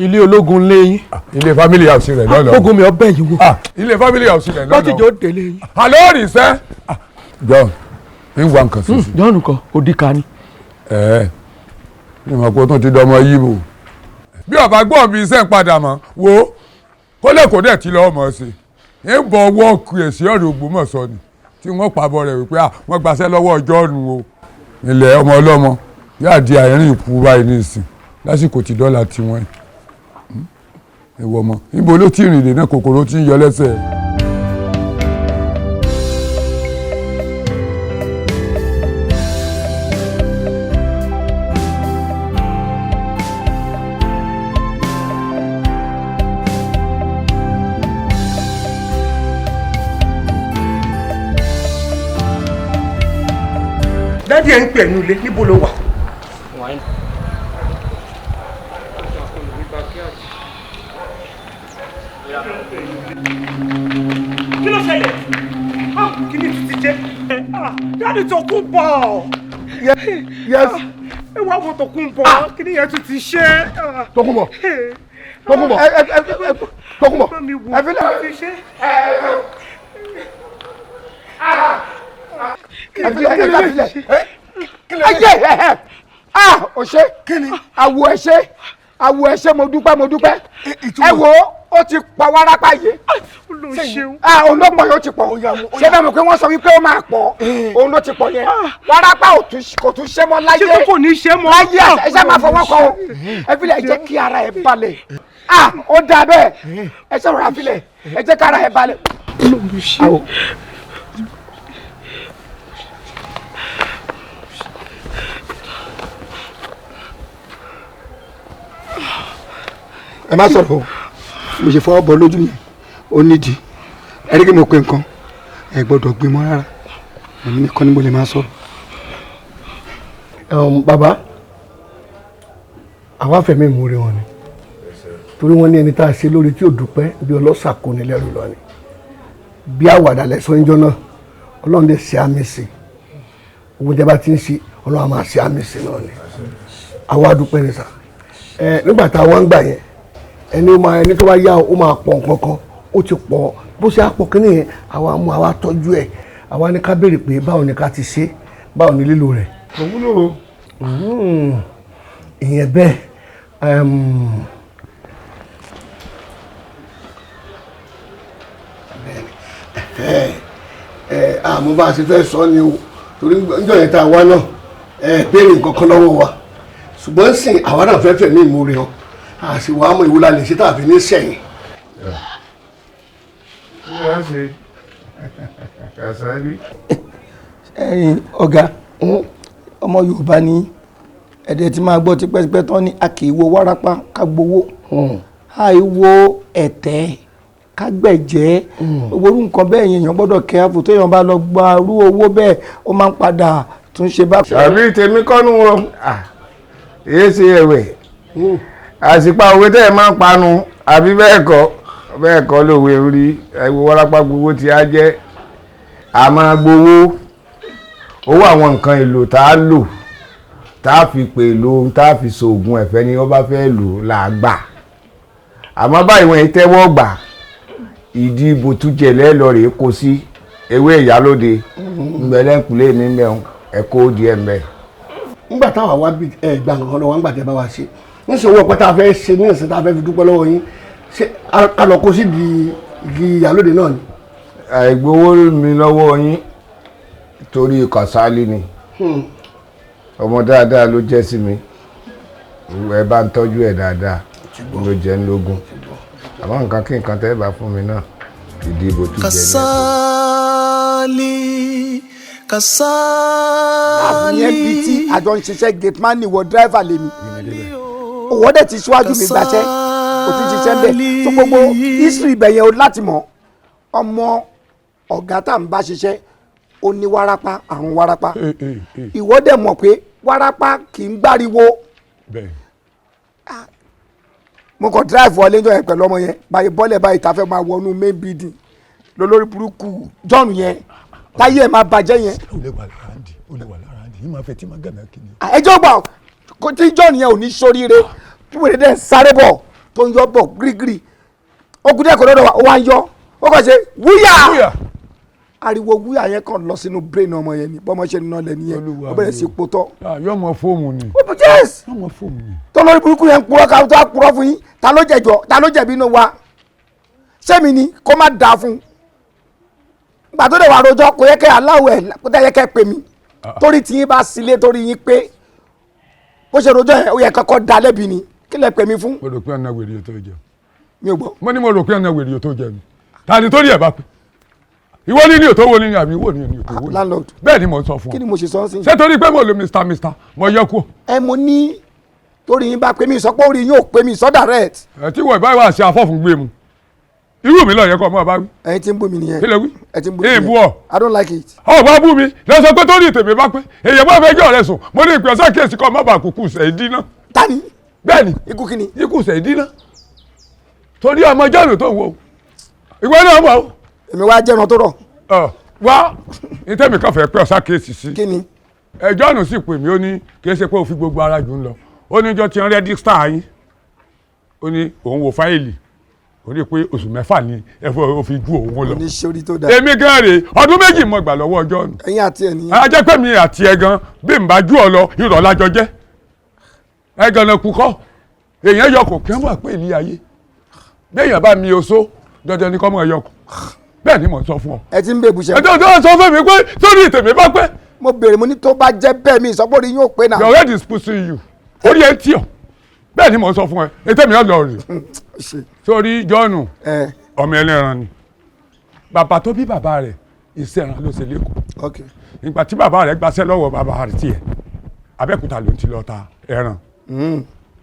ilé ológun lé yín. ilé family house rẹ lọ́lọ́. ogun mi ọbẹ̀ yìí wò. ilé family house rẹ lọ́lọ́. wọ́n ti jọ délé yín. àlọ́ rí sẹ́. John ń wá nǹkan sísè. John kan òdìkà ni. ìmọ̀ pé ó tún ti dọmọ yìí bò. bí ọba gbọ́n bí iṣẹ́ ń padà mọ́ wo kólé kò dẹ̀ ti lọ́ọ́ mọ̀ sí i ń bọ̀ wọ́ọ̀kù èsì ọ̀rọ̀ Ògbómọ̀ṣọ́ ni tí wọ́n pàbọ̀ rẹ̀ wípé wọ́n gbaṣẹ́ lọ́wọ́ ọjọ́ ọ̀nù o ilẹ̀ ọmọ ọlọ́mọ yáà di àárín ìkú báyìí nísìn lásìkò tí dọ́là tiwọn ìwọ ọmọ níbo ló ti rìn dé náà kòkòrò tí ń yọ lẹ́sẹ̀. dádì ẹ̀ ń pè ẹ̀nu ilé níbo ló wà. ṣe dáàdì Tòkunbọ̀. Yes. Ẹ wá wo Tòkunbọ̀ kí ni yẹn tún ti ṣe. Tòkunbọ̀ ẹ fi lẹ. Ọ̀ṣẹ́ àwọ̀ ẹ̀ṣẹ́ mo dúpẹ́ ẹ wo ó ti pọ̀ wárápá yìí olópọ̀ yóò ti pọ̀ ṣé bẹ́ẹ̀ mọ̀ pé wọ́n sọ wípé ó máa pọ̀ òun ló ti pọ̀ yẹn wárápá kò tún ṣe mọ́ láyé ṣé kò ní ṣe mọ́ láyé ẹ̀ṣẹ́ máa fọwọ́ kọ́ ẹ fi lẹ̀ jẹ́ kí ara ẹ balẹ̀ ó dáa bẹ́ẹ̀ ẹ̀ṣẹ́ rọra fi lẹ̀ ẹ jẹ́ kí ara ẹ balẹ̀. ẹ má sọ̀rọ̀ o mo ṣe fọwọ́ bọ lójú yẹn ó nídìí ẹ rí kí mo pe nǹkan ẹ gbọ́dọ̀ gbé mọ́ rárá èmi nìkan ni mo lè máa sọ̀rọ̀. Bàbá àwa fẹ̀mí ìmúre wọn ni torí wọ́n ní ẹni tá a ṣe lórí tí ò dúpẹ́ bí ọlọ́ṣà kò ní lẹ́rù lọ ni bí àwàdà lẹ́sọ̀ ń jọ náà Ọlọ́run lè ṣe àmì sí owó tẹ́ bá ti ń ṣe Ọlọ́run á máa ṣe àmì sí náà ni àwa dúpẹ́ ni sà nígbà tá a wá ń gbà yẹn ẹni tó bá yá ó máa pọ̀ nǹkan kan ó ti pọ̀ bó ṣe á pọ̀ kí nìyẹn àwa tọ́jú ẹ̀ àwa ní ká béèrè pé báwo ni ká ti ṣe báwo ni lílo rẹ̀. òwúlò. ìyẹn bẹ́ẹ̀ àmọ́ bá a ṣe fẹ́ sọ ni o torí níjọ́ yẹn tá a wá náà béèrè nǹkan kan lọ́wọ́ wa ṣùgbọ́n sìn àwa náà fẹ́ fẹ̀mí ìmúre hàn àṣìwò àmọ́ ìwúlà lè ṣe tàbí ní sẹ́yìn. ọ̀gá ọmọ Yorùbá ní ẹ̀dẹ̀ tí máa gbọ́ tipẹ́tipẹ́ tán ní a kì í wo wárápá ká gbowó àìwo ẹ̀tẹ́ ká gbẹ̀jẹ́ orú nǹkan bẹ́ẹ̀ yẹn èèyàn gbọ́dọ̀ kẹ́ àfò tó èèyàn bá lọ gba irú owó bẹ́ẹ̀ ó máa ń padà tún ṣe bá. tàbí tèmi kọ́nu wọn èyí ṣe ẹ̀wẹ̀ àsìpá òwe tẹ́ ẹ máa ń panu àbí bẹ́ẹ̀ kọ́ lówe orí ẹ̀wọ̀ wárápá gbowó tí a jẹ́ a máa gbowó owó àwọn nǹkan èlò tá a lò tá a fi pè lò tá a fi ṣoògùn ẹ̀fẹ́ ni wọ́n bá fẹ́ lò là á gbà àmọ́ báyìí wọ́n tẹ́wọ́ gbà ìdí ibò tújẹ lẹ́lọ́rẹ̀ẹ́ kó sí ewé ìyálóde ńgbẹ́lẹ́kùlé mi mẹ́un ẹ̀kọ́ díẹ̀ mẹ́. nígbà táwa wá bí gbà nǹkan lọ́wọ́ nígbà tẹ́ bá wa ṣe ní sọ owó ọpẹ́ tá a fẹ́ ṣe ní ìsìn tá a fẹ́ fi dúpẹ́ lọ́wọ́ yín ṣé a lọ kó sí di igi ìyálóde náà ni. àìgbowó mi lọ́wọ́ yín torí Kàsálí ni ọmọ dáadáa ló jẹ́ sí mi ẹ bá ń tọ́jú ẹ̀ dáadáa ló jẹ́ ń lógún àmọ́ nǹkan kí nǹkan tẹ́ bá fún mi náà ìdìbò tún jẹ́ Kàsálí àfihàn bíi tí àjọ ń ṣiṣẹ́ gate man ni wọ dírẹ́fà lèmi òwò dẹ̀ ti ṣíwájú mi gbàṣẹ́ kò tún ṣiṣẹ́ bẹ́ẹ̀ tó gbogbo history ibẹ̀ yẹn o láti mọ̀ ọmọ ọ̀gá tá à ń bá ṣiṣẹ́ ó ní wárápá àrùn wárápá ìwọ dẹ̀ mọ̀ pé wárápá kì í gbáriwo mo kàn drive wọlé jọ yẹn pẹ̀lú ọmọ yẹn báyìí bọ́lẹ̀ báyìí tá a fẹ́ máa wọnú main building lólórí burúkú John yẹn táyé ẹ̀ máa bàjẹ́ yẹn. ó lè wà lára àǹdí yìí máa fẹ́ tí máa gànà kí ni. ẹjọ́ gbà kó tí John yẹn ò ní sóríire wíwèrè dẹ̀ ń sáré bọ̀ tó ń yọ bọ̀ gírígírí ogun dẹ̀ kò lọ́dọ̀ wa ó wá ń yọ ó kàn ṣe wúyà ariwo wúyà yẹn kàn lọ sínú brain ọmọ yẹn ni bọ́mọ ṣe nínú ọlẹ̀ nìyẹn ó bẹ̀rẹ̀ sí potọ́. yóò mọ fóòmù ni. ó bẹ jẹ́s yóò mọ fóòmù ni. tó lórí burúkú yẹn ń purọ́ ká tó á purọ́ fún yín ta ló jẹ̀bi inú wa sẹ́mi ni kó má dáa fún un gbà tó dẹ̀ wà rojọ́ kò yẹ kẹ́ aláwọ̀ ẹ̀ kó tẹ́ yẹ kẹ́ pè mí torí tí yín bá sílé torí yín pé bó ṣe rojọ́ yẹn ó yẹ kọ́kọ́ da lẹ́bi ni kí lẹ pè mí fún. mo rò pé ọ̀nà wèrè yóò tó jẹ. mi ò gbọ́. mo ní mo rò pé ọ̀nà wèrè yóò tó jẹ mi tani tó rí ẹ̀ bá pé ìwọ ní òtó wo ni àbí ìwọ ní òtó wo ni landlord bẹ́ẹ̀ ni mo sọ fún ọ. kí ni mo ṣe sọ sí. ṣé torí pé mo lo mr mo yẹ kú. ẹ mo ní torí yín bá pè mí sọ pé orí yín ò pè mí sọ direct. ẹ tí wọ ìbáwí wà ṣe àfọ̀fún gbé mu irú mi lọ yẹ kọ ọmọ bá wí. ẹ ti ń bú mi nìyẹn. kí lè wí. ẹ ti ń bú mi nìyẹn. èèbù ọ. I don't like it. ọ bá bú mi lọ sọ pé torí tèmi bá pé èèyàn bá fẹ́ jọ rẹ sùn mo ní ìpè ọ̀sẹ̀ kéèsì kan má bàa kúkú sẹ̀ dínà. tani. bẹ́ẹ̀ni ikú kíni. ikú sẹ̀ dínà torí ọmọ jọ́ọ̀nù tó ń wo ìwé náà mọ̀ o. èmi wá jẹ́ran tó rọ̀. wá ní tẹ́mi kan fẹ́ pẹ́ ọ̀sá kéèsì sí. kí ni. ẹjọ́ ọ̀nà sì pè mí ó ní kì í ṣe pé ó fi gbogbo ara jù ń lọ ó ní jọ ti ń rẹ́díṣítà yín ó ní òun wo fáìlì ó ní pé oṣù 6 ni ẹ̀fọ́ ó fi ju òun lọ. oníṣòrí tó dáa. èmi gan rè ọdún 2 mọ̀ gbà lọ́wọ́ ọjọ́ ọ̀nà. ẹ̀yin àti ẹ̀ nìyẹn. a jẹ́ pé mi àti ẹ̀ gan bí n bá ju ọ lọ irọ́ lájọ jẹ́ ẹ gan-an kú kọ́ èèyàn yọkùn kí wọ́n wà pé ilé ayé béèyàn bá mi oṣó dandan ni kọ́ mọ̀ yọkùn bẹ́ẹ̀ ni mò ń sọ fún ọ. ẹ ti ń bèbù ṣe. ẹ tó sọ fún mi pé sórí ìtẹ̀mí bá pẹ́. mo béèrè mo ní tó bá jẹ́ bẹ́ẹ̀ mi ìsọpọ̀ orí yóò pé náà. your head is pushing you orí ẹ ń tì ọ bẹ́ẹ̀ ni mò ń sọ fún ẹ ètò mi ọ̀dọ̀ rè sórí jọ́ọ̀nù ọmọ ẹlẹ́ran ni bàbá tó bí bàbá rẹ̀ iṣẹ́ ẹran ló ṣe lẹ́kọ̀ọ́ ìgbà tí bàbá rẹ̀ gbaṣẹ́ lọ́wọ́ bàbá rẹ̀ tiẹ̀ Abẹ́òkúta ló ń ti lọ ta ẹran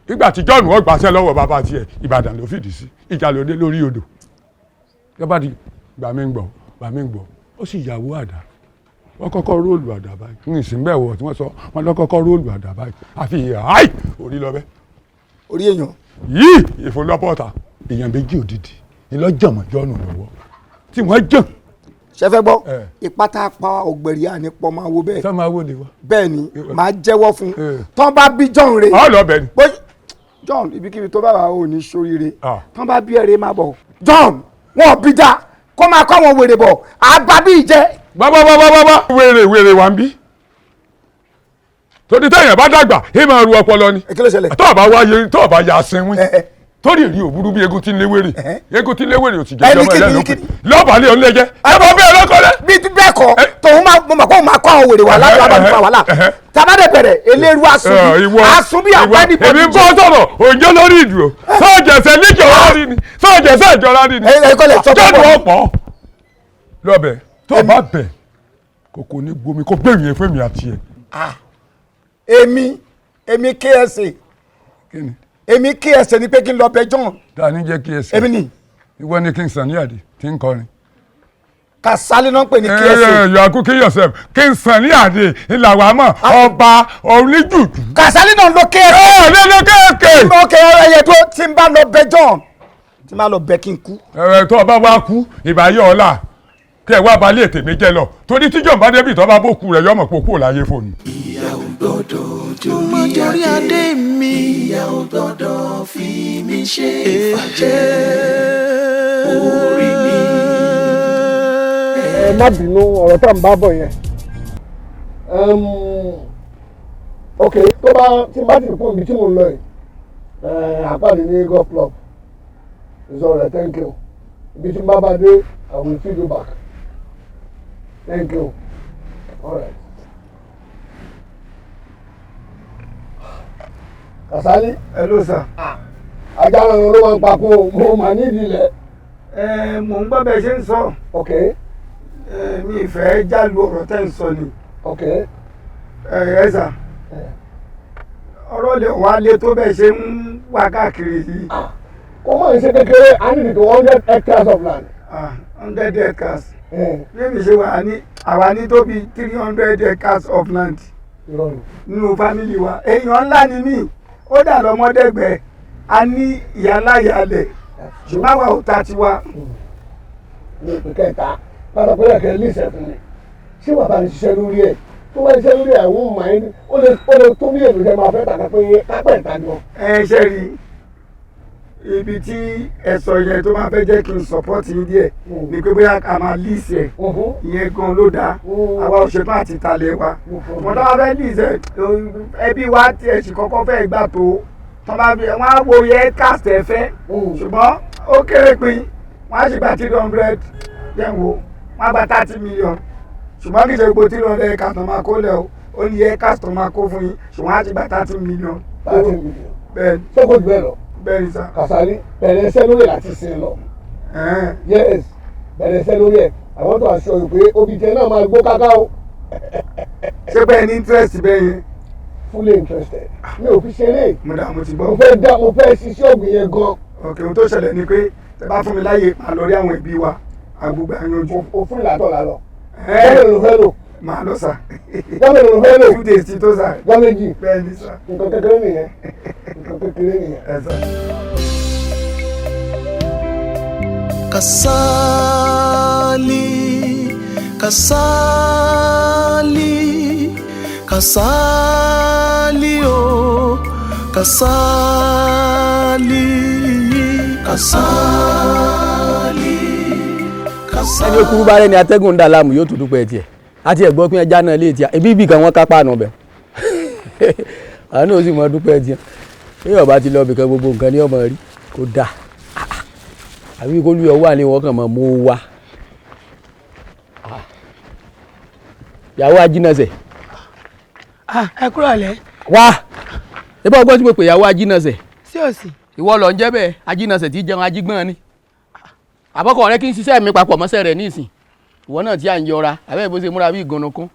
ìgbà tí jọ́ọ̀nù ó gbaṣẹ́ lọ́wọ́ bàbá tiẹ̀ Ìbàdàn ló fìdí sí ìjà ló dé lórí odò yọba di gbà mí ń gbọ́ ó sì yàwó àdá wọ́n kọ́kọ́ róòlù àdá báyìí ní ìsìn bẹ́ẹ̀ wọ̀ tí wọ́n sọ wọ́n lọ́ kọ́kọ́ róòlù àdá báyìí àfi ìhàí orí lọ bẹ́. orí èèyàn. yìí ìfọlọ́pọ̀ta èèyàn méjì òdìdí ìlọ́jọ̀mọ̀ jọ́nù lọ́wọ́ tí wọ́n jàn. ṣe fẹ́ gbọ́ ìpátá pa ọ̀gbẹ̀rì àní pọ̀ máa wo bẹ́ẹ̀. sọ ma wo lè wá. bẹ́ẹ̀ ni màá jẹ́wọ́ fún tán bá bí John re. ọ lọ bẹ ni. John ibikíbi tó bá wà ó ní sóríire tán bá bí ẹ̀rẹ́ máa bọ̀ John wọn bí dá kó máa kọ́ àwọn wèrè bọ̀ àgbàbí jẹ́. bábábábábá wèrè wà ń bí torí téèyàn bá dàgbà ẹ máa ru ọpọlọ ni tó o bá ya sinwin torí rí òwúrú bí egun tí ń léwèrè egun tí ń léwèrè ò sì jẹ́ ọmọ ẹlẹ́nu pé lọ́ọ̀bàlẹ̀ òun lè jẹ́ ẹ bọ́ bẹ́ẹ̀ lọ́kọ́lẹ́. bí bẹ́ẹ̀ kọ́ tòun mo mọ̀ kó o máa kọ́ àwọn wèrè wà láti wá bá mi fa wàhálà tabadẹ bẹ̀rẹ̀ eléru asun bí àgbẹ̀dì pọ̀ èmi bọ́ sọ̀rọ̀ òǹjẹ́ lórí ìdúró sọ́ọ̀jẹ̀sẹ̀ níjọba rí ni sọ́ọ̀jẹ̀sẹ̀ ìjọba rí ni jẹ́nu ọ̀pọ̀ lọ́bẹ̀ tó o bá bẹ̀ kòkò ní gbomi kó gbẹ̀yìn fún mi àti ẹ̀. èmi KSA èmi KSA ni pé kí n lọ bẹ John. ta ni jẹ́ KSA èmi ni. ìwọ ni King Sunny Adé tí ń kọrin. Kasali náà ń pè ní KSA. you are cooking yourself King Sunny Adé ìlàwọ̀ àmọ́ ọba oníjùjú. Kasali náà ló KSA. ló KSA. ok ẹyẹ tó tí n bá lọ bẹ John tí n bá lọ bẹ kí n kú. tó o bá wá kú ìbáyọ̀ ọ̀la kí ẹ wá balẹ̀ ètè mi jẹ lọ torí tíjọ́ bá débi tó bá bókù rẹ̀ yọmọ̀ pé kúrò láyé fóònù. ìyá ò gbọ́dọ̀ torí adé mi ìyá ò gbọ́dọ̀ fi mi ṣe ìfàjẹ́ orí mi. ẹ má bínú ọ̀rọ̀ tá à ń bá bọ̀ yẹn ok tó bá tí n bá ti kún ibi tí mo ń lọ yìí àpàdé ní golf club ìsọ̀rọ̀ thank you ibi tí n bá bá dé I will feed you back. Thank you. All right. Kasali. Hello sir. Ajá ló máa ń papò mo mà ní ìdílé. Mò ń gbọ́ bẹ́ẹ̀ ṣe ń sọ. Ok. Mi ìfẹ́ jálù ọ̀rọ̀ tẹ́ ń sọ ni. Ok. Ẹ sà. Ọ̀rọ̀ lè wá lé tó bẹ́ẹ̀ ṣe ń wá káàkiri yìí. Kò mọ̀ ní ṣe kékeré, I need 100 hectares of land. 100 acres. Bí ṣe wà ní àwa ní tó bí 300 acres of land nínú fámìlì wa èèyàn ńlá ni mí ó dà lọ́mọdẹ́gbẹ́ a ní ìyáláyàlẹ̀ ṣùgbọ́n àwa ò ta tiwa. ní ìpín kẹta pátápẹ́lẹ́ kẹ́ lè ṣẹ̀fún mi ṣé wàá bá mi ṣiṣẹ́ lórí ẹ̀ tó bá ṣiṣẹ́ lórí ẹ̀ àwọn ọmọ ẹni ó lè tó bí èlò jẹ́ máa fẹ́ tàkà pé kápẹ́ ìtajọ. ẹ ṣe rí ibi tí ẹ̀sọ̀ yẹn tó máa fẹ́ jẹ́ kí n sọ́pọ́tì yín díẹ̀ ni pé bóyá ká máa líìsì ẹ̀ ìyẹn gan ló dáa àwa ò ṣetán àti ìtàlẹ̀ wa mo tó bá fẹ́ líìsì ẹ̀ ẹbí wa tiẹ̀ sì kọ́kọ́ fẹ́ gbà tó tọ́ bá fi wọ́n á wo yẹ cast ẹ̀ fẹ́ ṣùgbọ́n ó kéré pin wọ́n á sì gba 300 yẹn wo wọ́n á gba 30 million ṣùgbọ́n kì í ṣe gbogbo 300 acres tó máa kó lẹ̀ o ó ní yẹ cast tó máa kó fún yín ṣùgbọ́n á sì gba 30 million. bẹ́ẹ̀ ṣé kò jù bẹ́ẹ̀ lọ. bẹ́ẹ̀ni sá. Kasali bẹ̀rẹ̀ iṣẹ́ lórí ẹ̀ láti sin lọ. Yes bẹ̀rẹ̀ iṣẹ́ lórí ẹ̀ àwọn tó aṣọ ìpè obìnrin náà máa gbó káká o. ṣé bẹ́ẹ̀ ní interest bẹ́ẹ̀ yẹn. fully interested mi ò fi ṣeré. mo ti gbọ́. mo fẹ́ ṣiṣẹ́ ọ̀gbìn yẹn gan. ok ohun tó ṣẹlẹ̀ ni pé tẹ bá fún mi láyè máa lọ rí àwọn ẹbí wa àgbègbè àyànjú. òfin ìlàtọ̀ la lọ. gómìnà ló fẹ́ lò. màá lọ sà. gómìnà ló fẹ́ lò. 2 days ti tó sà. gómìnà bẹ́ẹ̀ni sà. nǹkan kékeré nìyẹn nǹkan kékeré nìyẹn. ẹ sà. Kasali Kasali, Kasali, oh, Kasali, Kasali, Kasali. ẹni okùnrin bá rẹ ni atẹ́gùn ń dà láàmú yóò tún dúpẹ́ tiẹ̀ àti ẹ̀gbọ́n pín ẹja náà lé tiẹ̀ ibi ibì kan wọ́n kápá àná bẹ̀ àánú ò sì mọ dúpẹ́ tiẹ̀ bí ọba ti lọ bìkan gbogbo nǹkan ní ọmọ rí kó dáa àbí kó lùyọ̀ wà ní wọn kàn mọ́ mọ́ wá. ìyàwó ajínàṣẹ. ẹ kúrò lẹ. wá ẹ bá ọgbọ́n tí mo pè ìyàwó ajínàṣẹ. sí ò sí. ìwọ lọ ń jẹ́ bẹ́ẹ̀ ajínàṣẹ tí jẹun ajígbọ́n ni. àbọ̀kọ̀ rẹ kí n ṣiṣẹ́ mi papọ̀ mọ́sẹ̀ rẹ̀ nísìn ìwọ náà ti à ń yọra àbẹ́ bó ṣe múra bí ìgànnàkún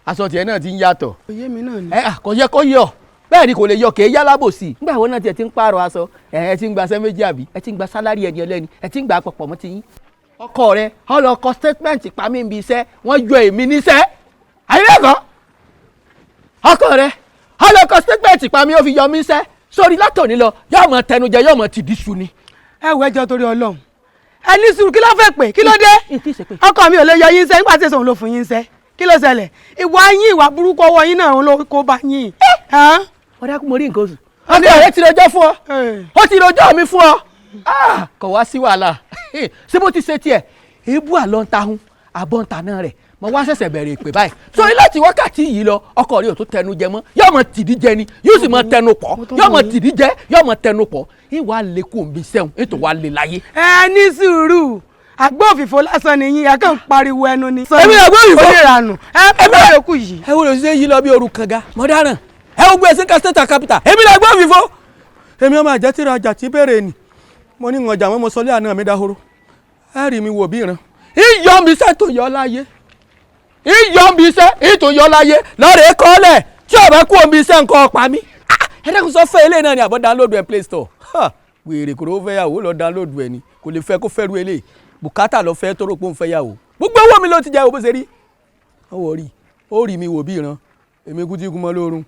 aṣọ tiẹ̀ náà ti ń yàtọ̀. òye mi náà ni. kò yẹ kó yọ bẹ́ẹ̀ ni kò lè yọ kéé yálábòsì nígbà wo náà tiẹ̀ ti ń pààrọ̀ aṣọ ẹ ti ń gba sẹ́ méjì àbí ẹ ti ń gba sálárì ẹni ẹlẹ́ni ẹ ti ń gba àpapọ̀ mọ́ ti yín. ọkọ rẹ ọlọkọ statement pa mí bí iṣẹ́ wọ́n yọ èmi níṣẹ́ àyẹ̀kọ́ ọkọ rẹ ọlọkọ statement pa mí ó fi yọ mí níṣẹ́ sórí látòní lọ yóò mọ tẹnujẹ yóò mọ tìdí su ni. ẹ wọ ẹjọ́ torí Ọlọ́run ẹ ní sùúrù kí ló fẹ́ pè kí ló dé ọkọ mi ò lè yọ yín ṣẹ́ nígbà tí èso òun ló fún yín ṣẹ́ kí ló ṣẹlẹ̀ ìwà yín ìwà burúkú ọwọ́ yín náà ló kó bá yín. ọ̀dà kò mọ rí nǹkan oṣù ọkọ rẹ ti rojọ́ fún ọ ó ti rojọ́ mi fún ọ kò wá sí wàhálà ṣé bó ti ṣe tiẹ̀ èébú àlọ́ntahun àbọ̀ntà náà rẹ̀ mo wá ṣẹ̀ṣẹ̀ bẹ̀rẹ̀ ìpè báyìí sórí láti wákàtí yìí lọ ọkọ rẹ ò tó tẹnu jẹ mọ́ yóò mọ tìdí jẹ ni yóò sì mọ tẹnu pọ̀ yóò mọ tìdí jẹ yóò mọ tẹnu pọ̀ ìwà lè kó omi sẹ́wọ̀n ètò wa lè láyé. ẹ ní sùúrù agbófinfo lásán ni yín ẹ kàn ń pariwo ẹnu ni. èmi agbófinfo oníranù ẹ bá yòókù yìí. ẹ wúlò ṣe yí lọ bí oru kànga mọ̀dáràn ẹ wọ́n gbé ẹsẹ̀ kásítẹ́tà capital èmi lè agbófinfo. èmi ọmọ àjẹtì rajà tí bẹ̀rẹ̀ ni mo ní ìwọ̀njà wọn mo sọ lé àná mi dahoro ẹ rí mi wò bí ìran iyọ̀ mi sẹ́ tó yọ láyé iyọ̀ mi sẹ́ ètò yọ láyé lọ́rẹ̀ẹ́ kọ́lẹ̀ tí ọ̀bẹ kú omi sẹ́ nǹkan ọ̀pá mi ẹ dẹ́kun sọ fẹ́ ilé náà ni àbọ̀ download ẹ̀ play store wèrè kò ló fẹ́ yàwó lọ download ẹ̀ ni kò lè fẹ́ kó fẹ́ ru eléyìí bùkátà lọ fẹ́ tó rò pé òun fẹ́ yàwó gbogbo owó mi ló ti jẹ́ owó bó ṣe rí ọwọ́ rí ó rí mi wò bí ìran èmi kú tí kú mọ́ lórun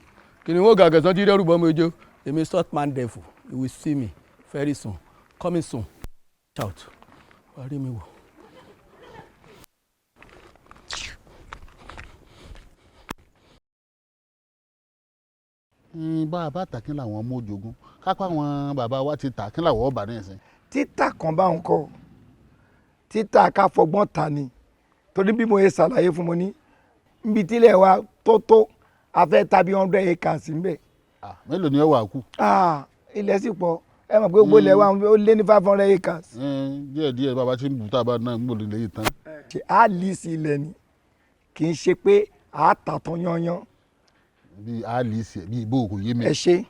kìnìún ó gàgẹ̀sán tí dẹ́rù bọ́ mi ojú èmi short man devil you will see me very soon coming soon shout wà á rí mi wò. bá a bá tà kí làwọn ọmọ òjògùn kápá àwọn bàbá wa ti tà kí làwọn ọba náà sìn. títà kan báwọn kọ títà ká fọgbọ́n ta ni torí bí mo yẹ ṣàlàyé fún mo ní níbi tílẹ̀ wa tó a fẹ́ ta bí 100 acres ńbẹ̀. mélòó ni ẹ wà kú. ilẹ̀ sì pọ̀ ẹ mọ̀ pé gbogbo ilẹ̀ wa ó lé ní 500 acres. díẹ̀ bàbá tí ń bù tá a bá náà ń gbòòlù lẹ́yìn tán. a lì sí ilẹ̀ ni kì í ṣe pé a tà tán yányán. bí a lì sí ẹ bí ìbò kò yé mi. ẹ ṣe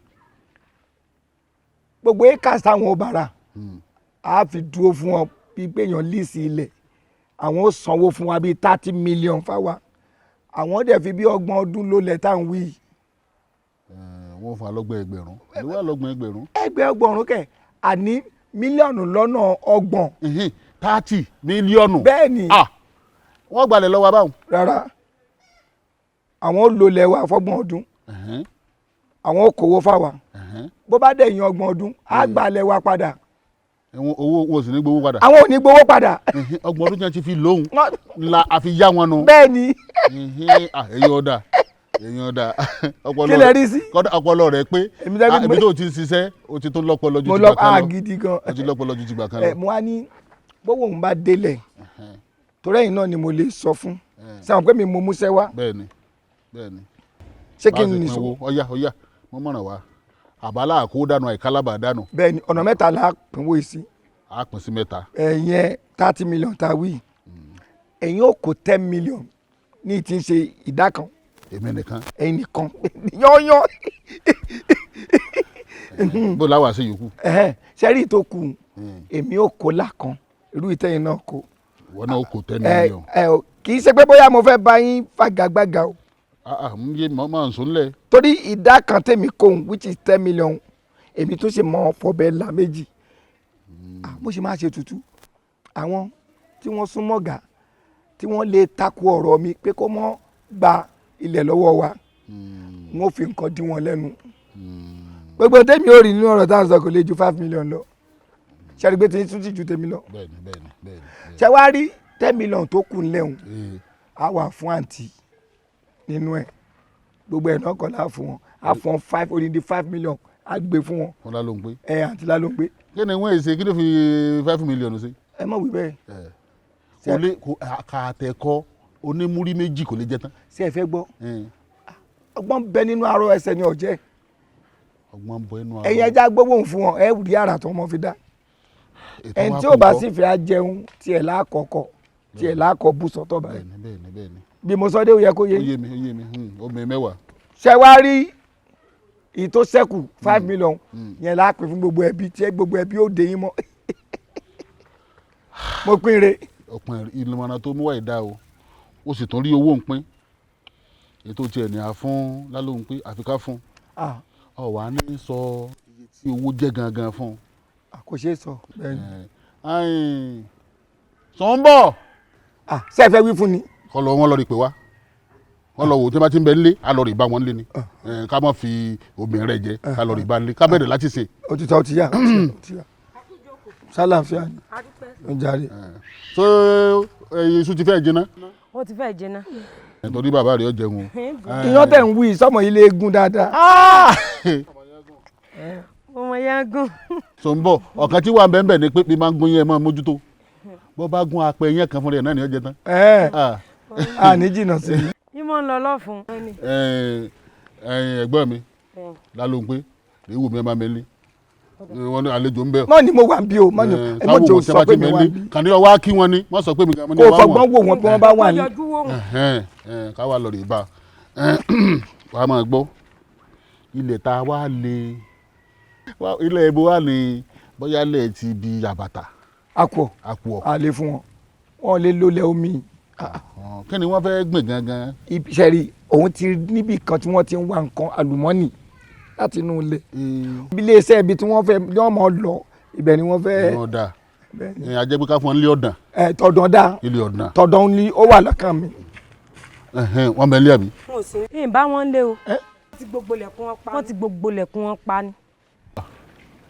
gbogbo acres táwọn ò bára a fi dúró fún wọn bí péyàn lì sí ilẹ̀ àwọn ó sanwó fún wa bíi 30 million fáwa àwọn dẹ̀ fi bí 30 ọdún ló lẹ̀ tá à ń wí. wọ́n fún alọ́gbọ̀n ẹgbẹ̀rún ìlú wà lọ́gbọ̀n ẹgbẹ̀rún. ẹgbẹ̀rún kẹ̀ àní mílíọ̀nù lọ́nà 30. 30 mílíọ̀nù. bẹ́ẹ̀ ni. wọ́n gbalẹ̀ lọ́wọ́ báwọn. rárá àwọn ó lo lẹ̀ wa fọ́gbọ̀n ọdún àwọn ó kówó fáwa bó bá dẹ̀ yan 30 ọdún á gbalẹ̀ wa padà. owó wọn sì ní gbowó padà. àwọn ò ní gbowó padà. 30 ọdún tí wọ́n ti fi lóhùn la àfi yá wọn nù. bẹ́ẹ̀ ni. èyí ọ̀dà kílẹ̀ rí sí. ọpọlọ rẹ pé ibi tó ti ń ṣiṣẹ́ o ti tó lọ́pọlọ ju ti gbà kan lọ. gidi gan. o ti lọ́pọlọ ju ti gbà kan lọ. mo wá ní bówó òun bá délẹ̀ torí ẹ̀yin náà ni mo lè sọ fún sẹ́wọ̀n pé mi mo múṣẹ́ wá. bẹ́ẹ̀ni ṣé kí n nìṣó. ọ̀yá mo mọ̀ràn wá àbálà àkó dànù àìkálábà dànù. bẹ́ẹ̀ni ọ̀nà mẹ́ta la pínwó sí. a pín sí mẹ́ta. ẹ̀yẹn 30 million ta wí ẹ̀yin ó kó 10 million ní ti ń ṣe ìdá kan. èmi nìkan. ẹ̀yin nìkan yányán. bó láwàá sí yòókù. sẹ́rí tó kù èmi ó kó lákan irú ìtẹ́yìn náà kó. ìwọ náà ó kó 10 million. kì í ṣe pé bóyá mo fẹ́ bá yín fagagbága o. yé máa ń sún lẹ̀. torí ìdá kan tèmi kóhun which is 10 million èmi tó ṣe mọ fọbẹ̀ la méjì mo ṣe máa ṣe tutù àwọn tí wọ́n sún mọ́gà tí wọ́n lè takò ọ̀rọ̀ mi pé kó mọ́ gba ilẹ̀ lọ́wọ́ wa wọ́n fi nǹkan dí wọn lẹ́nu gbogbo tèmi ò rí nínú ọ̀rọ̀ táwọn sọ kò lè ju 5 million lọ ṣe àdìgbé tí tún ti ju tèmi lọ ṣe wá rí 10 million tó kù lẹ́hùn á wà fún àǹtí nínú ẹ̀ gbogbo ẹ̀ náà kọ́ la fún wọn á fún wọn 5 million á gbé fún wọn. wọn lálọ́ ń pé. àǹtí lálọ́ ń pé. kí ni wọ́n èsè kí ló fi 5 million ṣe. ẹ mọ̀ wí bẹ́ẹ̀. kò lè kàtẹ́kọ́ onímúrí méjì kò lè jẹ tán. ṣé ẹ fẹ́ gbọ́ ọgbọ́n bẹ nínú arọ ẹsẹ̀ ní ọ̀jẹ́ ọgbọ́n bọ inú arọ ẹ̀yin ẹja gbówó fún wọn ẹ rí àrà tó wọn fi dá ẹni tí ò bá sì fẹ́ jẹun tiẹ̀ lákọ̀ọ́kọ́ tiẹ̀ lákọ̀ọ́ bú sọ́tọ̀ báyìí bí mo sọ dé ó yẹ kó yé. ó yé mi omi mẹ́wàá. ṣé wàá rí èyí tó ṣẹ́kù 5 million yẹn láàpẹ fún gbogbo ẹbí tí gbogbo ẹbí ó dé yín mọ́ mo pín re. ọ̀pọ̀ ìlànà tó mú wáyé dá o ó sì tún rí owó ń pín ètò tiẹ̀ ní a fún lálóhùn pé àfikà fún ọ wà ní sọ iye tí owó jẹ́ gangan fún. kò ṣeé sọ bẹ́ẹ̀ ni. sọ ń bọ̀. ṣé ẹ fẹ́ wí fún ni. kọ́ lọ wọn lọ rí pé wá wọn lọ wò tí wọn bá ti ń bẹ nílé a lọ rí bá wọn nílé ni ká má fi obìnrin rẹ jẹ ká lọ rí bá nílé ká bẹ̀rẹ̀ láti ṣe. ó ti ta ó ti yá sálàáfíà ni ó jáde. ṣé iṣu ti fẹ́ jiná. ó ti fẹ́ jiná. nítorí bàbá rẹ̀ ó jẹun o. ìyàn tẹ̀ ń wí sọmọ ilé egun dáadáa. ọmọ yẹn gùn. sọ ń bọ̀ ọ̀kan tí wà ń bẹ́ẹ̀ ni pé bí máa ń gún yẹn máa mójútó bó bá gún apẹ yẹn kan fún rẹ̀ náà ni ó jẹ tán. àní jìnnà sí i. ìmọ̀ ń lọ lọ́fun. ẹ̀gbọ́n mi lálóhùn pé èèwù mi máa mẹ́lí wọn ní àlejò ń bẹ. mọ ni mo wà ń bí o mọ ni ẹ mọ jò sọ pé mi wà ń bí. kàní ọ wá kí wọn ni wọn sọ pé mi kàn ní wá wọn. kò fọgbọ́n wò wọn bí wọ́n bá wà ní. ká wà lọ rè bá wàá máa gbọ́ ilẹ̀ tá a wá lè ilẹ̀ ibo wà ní bóyá ilẹ̀ ti bi àbàtà. àpò àlè fún wọn wọn lè lólẹ̀ omi. kí ni wọ́n fẹ́ gbìn gangan. sẹ́rí òun ti níbi kan tí wọ́n ti ń wá nǹkan àlùmọ́nì láti inú ilé iléeṣẹ́ ibi tí wọ́n fẹ́ ní ọmọ lọ ibẹ̀ ni wọ́n fẹ́. ọ̀dà ajẹ́gbẹ́ká fún ilé ọ̀dàn. tọ̀dọ̀ dá ilé ọ̀dàn. tọ̀dọ̀ ni ó wà lọ́kàn mi. wọ́n bẹ ilé àbí. n bá wọn lé o wọ́n ti gbogbo lẹ̀kùn wọn pa ni.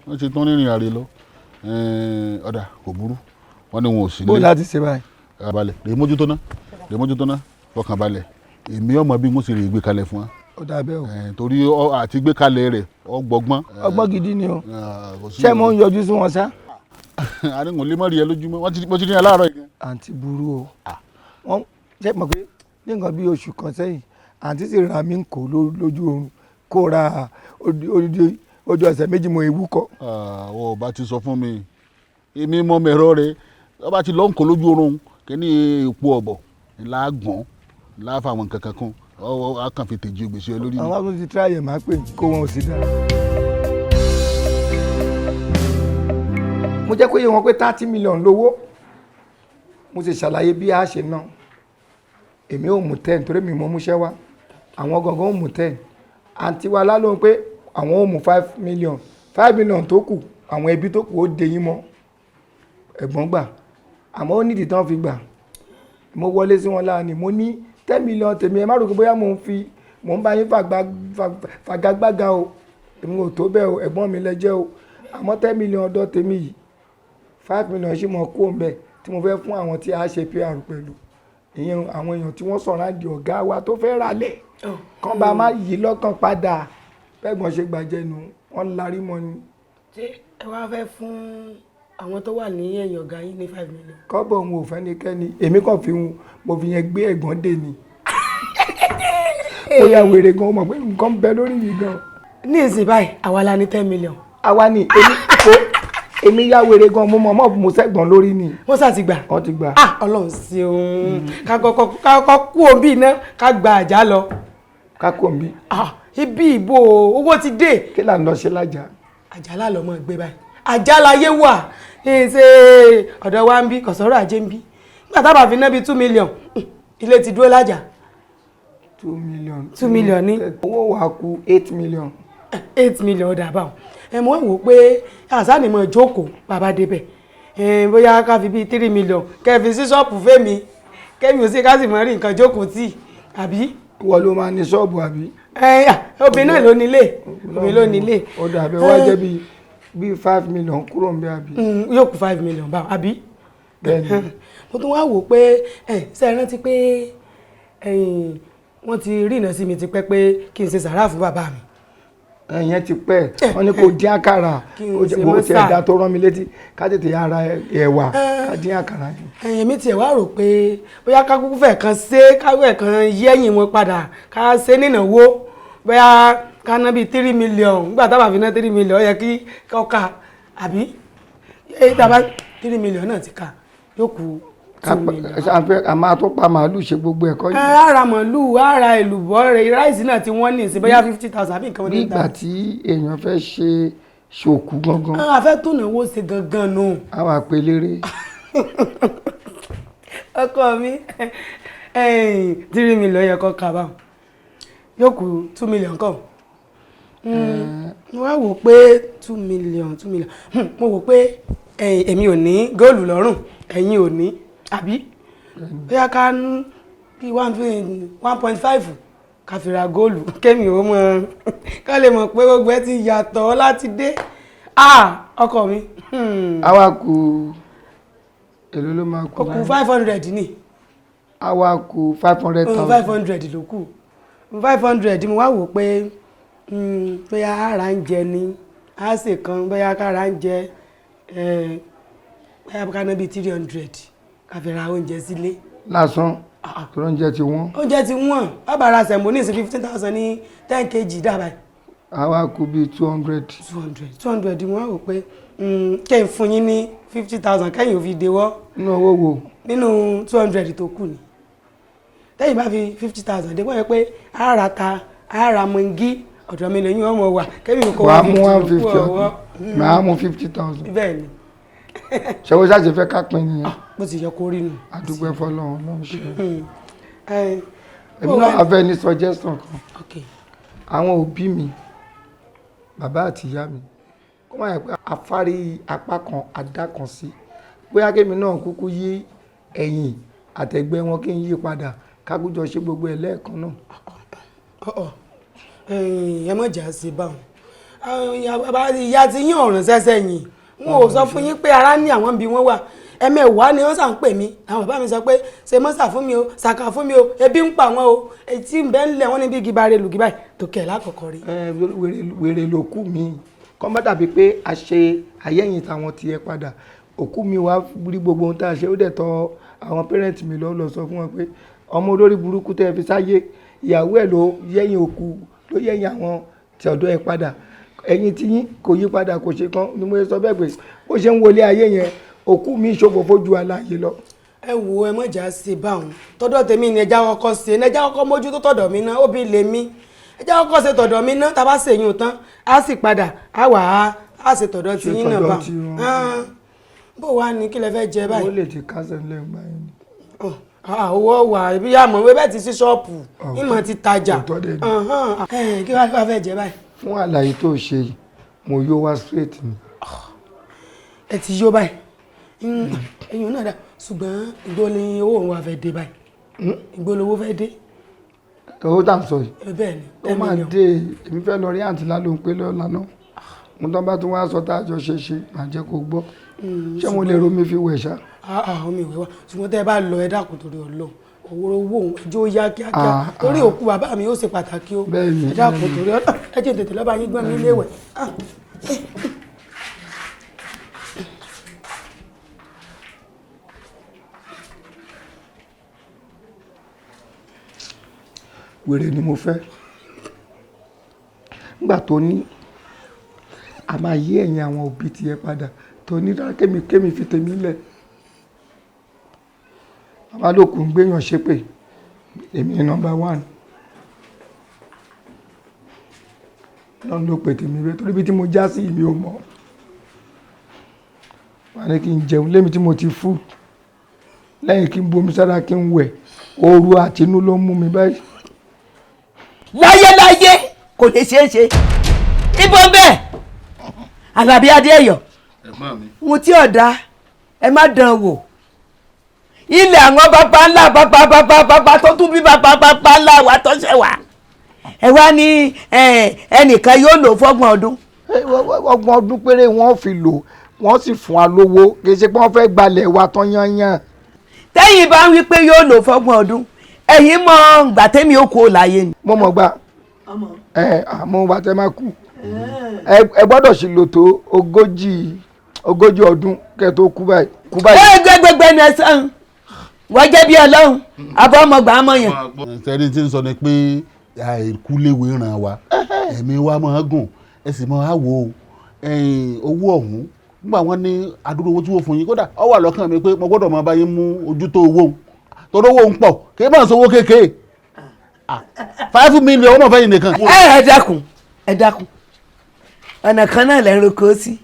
wọ́n ti tán rìnrìn àrè lọ ọ̀dà kò burú wọ́n ní wọn ò sí nílé. bó láti ṣe báyìí. balẹ̀ lè mójútó ná fọkàn balẹ̀ èmi ọmọ bí mo sì rè gbé kalẹ̀ fún wa. ó dà bẹ́ẹ̀ o. torí àti gbé kalẹ̀ rẹ̀ ọgbọ̀gbọ́n. ọgbọ́n gidi ni o ṣé mo ń yọjú sí wọn sá. àníwọ̀n lè má rí ẹ lójúmọ́ mo ti ní ẹ láàárọ̀ yìí. àǹtí burú o wọ́n ṣe mọ̀ pé ní nǹkan bí oṣù kan sẹ́yìn àǹtí sì ra mi ń kó lójú oorun kó ra ojú ọ̀sẹ̀ méjì mo ewu kọ́. àwọn ọba ti sọ fún mi èmi mọ mẹ́rọ rẹ ọba ti lọ ń kó lójú oorun kí ní epo ọ̀bọ̀ ńlá gbọ̀n ńlá fáwọn kankan kan a kàn fi tèjì gbèsè ẹ lórí mi. àwọn akóso ti tíráyè máa pè kó wọn ò sí dára. mo jẹ́ kó yé wọn pé 30 million lówó mo sì ṣàlàyé bí a ṣe ná èmi ò mú 10 torí mi mọ́ múṣẹ́ wá àwọn gangan ò mú 10 àǹtí wa lálóhùn pé àwọn ò mú 5 million 5 million tó kù àwọn ẹbí tó kù ó dé yín mọ́ ẹ̀gbọ́n gbà àmọ́ ó nídìí tán fi gbà mo wọlé sí wọn láàánú mo ní 10 million tèmi ẹ má rò pé bóyá mò ń bá yín fàgágbága o èmi ò tó bẹ́ẹ̀ o ẹ̀gbọ́n mi lẹ́jẹ́ o àmọ́ 10 million ọ̀dọ̀ tèmi yìí 5 million ṣì mọ̀ kó ń bẹ̀ tí mo fẹ́ fún àwọn tí a ṣe PR pẹ̀lú ìyẹn àwọn èèyàn tí wọ́n sọ̀rọ̀ àdì ọ̀gá wa tó fẹ́ ralẹ̀ kán bá má yí lọ́kàn padà bẹ́ẹ̀gbọ́n ṣe gbàjẹ́ nu wọ́n larí mọ́ ni. ṣé ẹ wá fẹ́ fún àwọn tó wà ní ẹ̀yìn ọ̀gá yín ní 5 million. kọ́bọ̀ òun ò fẹ́ nìkẹ́ni èmi kàn fi hun mo fi yẹn gbé ẹ̀gbọ́n dè ni. ó yà wèrè gan mọ̀ pé nǹkan bẹ lórí yìí gan. ní ìsìn báyìí àwa la ní 10 million. àwa ni èmi yà wèrè gan mo mọ̀ mo sẹ́gbọ̀n lórí ni. wọ́n sá ti gbà. wọ́n ti gbà. ọlọ́run ṣeun ká kọ́kọ́ kú òbí náà ká gba àjà lọ. ká kú òbí. ibi ìbò owó ti dé. kí là ń lọ ṣe lájà. àjà lálọ́ mọ̀ gbé báyìí àjà láyé wà ṣe ọ̀dọ̀ wa ń bí kọ̀sọ́rọ̀ àjẹ́ ń bí nígbà tá a bá fi ná bí 2 million ilé ti dúró lájà. 2 million ní. owó wa kù 8 million. 8 million ọ̀dà báwọn ẹ mọ̀ wò pé àṣàní mọ̀ jókòó bàbá débẹ̀ bóyá ká fi bíi 3 million kẹfì sí ṣọ́ọ̀pù fẹ́mi kẹ́mi ò sí ká sì mọ̀ rí nǹkan jókòó tí àbí. wọ́n ló máa ní ṣọ́ọ̀bù àbí. obìnrin náà ló nílé obìnrin ló nílé. ó dàbí wá jẹ́ bíi 5 million kúrò ń bẹ àbí. yóò kù 5 million báwọn àbí. bẹ́ẹ̀ni. mo tún wá wò pé ṣe é rántí pé wọ́n ti rí ìná sí mi ti pẹ́ pé kí n ṣe sàrà fún bàbá mi. ẹ̀yẹn ti pẹ́ wọ́n ní kò dín àkàrà bó ti ẹ̀dá tó rán mi létí ká tètè ara ẹ̀wà ká dín àkàrà yẹn. èmi tiẹ̀ wá rò pé bóyá ká kúkú fẹ̀ kan ṣe káwé kan yẹ́yìn wọn padà ká ṣe nínáwó bóyá ká ná bíi 3 million nígbà tábà fi ná 3 million yẹ kí ọkà àbí tábà 3 million náà ti kà yóò kù 2 million. a máa tó pa màálù ṣe gbogbo ẹ̀kọ́ yìí. ara màálù ara èlùbọ́ rẹ̀ ráìsì náà tí wọ́n ní ìsìn bóyá 50,000 àbí nǹkan wọn ní ìta. nígbà tí èèyàn fẹ́ ṣe ṣòkú gangan. a fẹ́ tó náwó ṣe gangan nù. a wà pé léré. ọkọ mi 3 million yẹ kọ́ kà báwọn yóò kù 2 million kọ́. mo wá wò pé 2 million mo wò pé èmi ò ní góòlù lọ́rùn ẹ̀yin ò ní àbí bóyá ká ń bí 1.5 ká fi ra góòlù kémi ò mọ̀ ká lè mọ̀ pé gbogbo ẹ ti yàtọ̀ láti dé ọkọ mi. àwa kù èló ló máa kù. ó kù 500 ni. àwa kù 500,000. 500 ló kù 500 mo wá wò pé bóyá ara ń jẹ ni a sì kan bóyá kára ń jẹ bóyá ká ná bíi 300 ká fi ra oúnjẹ sílé. lásán tó oúnjẹ ti wọ́n. oúnjẹ ti wọ́n bàbá ra sẹ̀mó ní 15,000 ní 10 kg dábàá. àwa kù bíi 200. 200 wọ́n rò pé kẹ́ ń fún yín ní 50,000 kẹ́yìn ò fi dewọ́. nínú owó wo. nínú 200 tó kù ni tẹ́yìn bá fi 50,000 dé wọ́n yẹ pé ara ta ara mọ̀ngí ọ̀dọ̀ mi lẹ́yìn ọmọ wa kẹ́mi kò wá mú 150 máa mú 50,000. bẹ́ẹ̀ ni. ṣẹ́wó ṣáàṣì fẹ́ ká pín nìyẹn. bó ti yẹ kó rí nù. àdúgbò fọlọ́run ló ń ṣe. èmi náà fẹ́ ní suggestion kan. àwọn òbí mi bàbá àti ìyá mi kó máa yẹ pé afárí apá kan àdá kan sí bóyá kémi náà kúkú yí ẹ̀yìn àtẹ̀gbẹ́ wọn kí n yí padà kákújọ ṣe gbogbo ẹ̀ lẹ́ẹ̀kan náà. ẹ mọ̀ jà sí báwọn ìyá ti yín ọ̀ràn sẹ́sẹ̀ yìí wọn ò sọ fún yín pé ara ní àwọn bí wọ́n wà ẹ̀mẹ̀wàá ni wọ́n sà ń pè mí àwọn bàbá mi sọ pé ṣe mọ́sà fún mi o ṣàkà fún mi o ebi ń pa wọn o etí ń bẹ́ ń lẹ̀ wọ́n ní bí gibare lù gíbáyì tó kẹ̀ lákọ̀ọ́kọ́ rí. wèrè ló kú mi kọ́ mọ́ dàbí pé a ṣe àyẹ̀yìn táwọn tiẹ̀ padà òkú mi wá rí gbogbo ohun tá a ṣe ó dẹ̀ tọ́ àwọn pẹ́rẹ́ǹtì mi lọ sọ fún wọn pé ọmọ olórí burúkú tẹ́ fi sáyé ìyàwó ẹ̀ ló yẹ̀yìn òkú ló yẹ̀yìn àwọn tí ọ̀dọ́ ẹ̀ padà ẹ̀yìn tí yín kò yí padà kò ṣe kan ni mo sọ bẹ́ẹ̀ pé ó ṣe ń wọlé ayé yẹn òkú mi ṣòfò fojú aláyé lọ. ẹ wo ẹ mọ̀jà ṣe báwọn tọ́dọ̀ tèmi ni ẹja kọ́kọ́ ṣe ẹja kọ́kọ́ mójú tó tọ̀dọ̀ mi náà óbí lè mí ẹja kọ́kọ́ ṣe tọ̀dọ̀ mi náà tá a bá ṣèyún tán á sì padà á wà á ṣe tọ̀dọ̀ tí yín náà bá bó wàá ní kí lẹ fẹ́ jẹ báyìí. ó lè ti kásẹ̀ lẹ́gbàá yẹn ni. owó wà ibi àmọ́ wẹ́ bẹ́ẹ̀ ti sí ṣọ́ọ̀pù ìmọ̀ ti tajà kí wàá fẹ́ jẹ báyìí. fún àlàyé tó ṣe yìí mo yó wá straight ni. ẹ ti yó báyìí ẹ̀yin náà dá ṣùgbọ́n ìgbóni owó òun wà fẹ́ dé báyìí ìgbóni owó fẹ́ dé. owó tá à ń sọ yìí bẹ́ẹ̀ ni ó máa dé èmi fẹ́ lọ rí àǹtí lálóhùn pé lọ́la náà mo tán bá tún wá sọ tá a jọ ṣe máa jẹ́ kó gbọ́ ṣé mo lè romi fi wẹ̀ ṣá. omi ìwé wa ṣùgbọ́n tẹ́ ẹ bá lọ ẹ dákun torí Ọlọ́run owó ẹjọ́ yá kíákíá torí òkú bàbá mi ó ṣe pàtàkì ó ẹ dákun torí Ọlọ́run ẹ jẹ́ tètè lọ́ba yín gbọ́n mi léwẹ̀. wèrè ni mo fẹ́ nígbà tó ní a máa yí ẹ̀yìn àwọn òbí tiẹ̀ padà tó ní rárá kémi fi tèmi lẹ̀ bàbá lókun ń gbéyàn ṣépè èmi nọ́mbà 1 lọ́n ló pè tèmi rẹ torí bí tí mo já sí ìmí ò mọ̀ wà ní kí n jẹun lémi tí mo ti fú lẹ́yìn kí n bomi sára kí n wẹ̀ ooru àtinú ló mú mi báyìí. láyéláyé kò lè ṣeé ṣe ibo bẹ́ẹ̀ Àlàbí Adéyọ̀ mo tí ọ̀dà ẹ má dán wò ilé àwọn bàbá ńlá bàbá tó tún bí bàbá ńlá wa tó ṣẹ̀ wá ẹ wá ní ẹnìkan yóò lò fọ́gbọ̀n ọdún. ọgbọ̀n ọdún péré wọ́n fi lò wọ́n sì fún wa lówó kì í ṣe pé wọ́n fẹ́ gbalẹ̀ wa tán yányán. tẹ́yìn bá ń wí pé yóò lò fọ́gbọ̀n ọdún ẹ̀yin mọ gbà tẹ́mi ó kú láyé ni. mo mọ̀ gbà àmọ́ wa tẹ́ máa kú ẹ gbọ́dọ̀ sì lò tó ogójì ọdún kẹ́ tó kú báyìí. gbẹgbẹgbẹ ni ẹ sàn wọ́n jẹ́ bí ọlọ́run abọ́ ọmọ gbà á mọ̀ yẹn. sẹ́ni tí ń sọ ni pé àìkú léwe ràn wá ẹ̀mí wa máa gùn ẹ sì máa wò owó ọ̀hún nígbà wọn ní adúrú owó tí wọ́n fún yín kódà ó wà lọ́kàn mi pé mo gbọ́dọ̀ máa bá yín mú ojú tó owó torí owó ń pọ̀ kí n bá ń sanwó kékeré 5 million ọmọ fẹ́yìn nìkan. ẹ dákun ọ̀nà kan náà lẹ́rù kó sí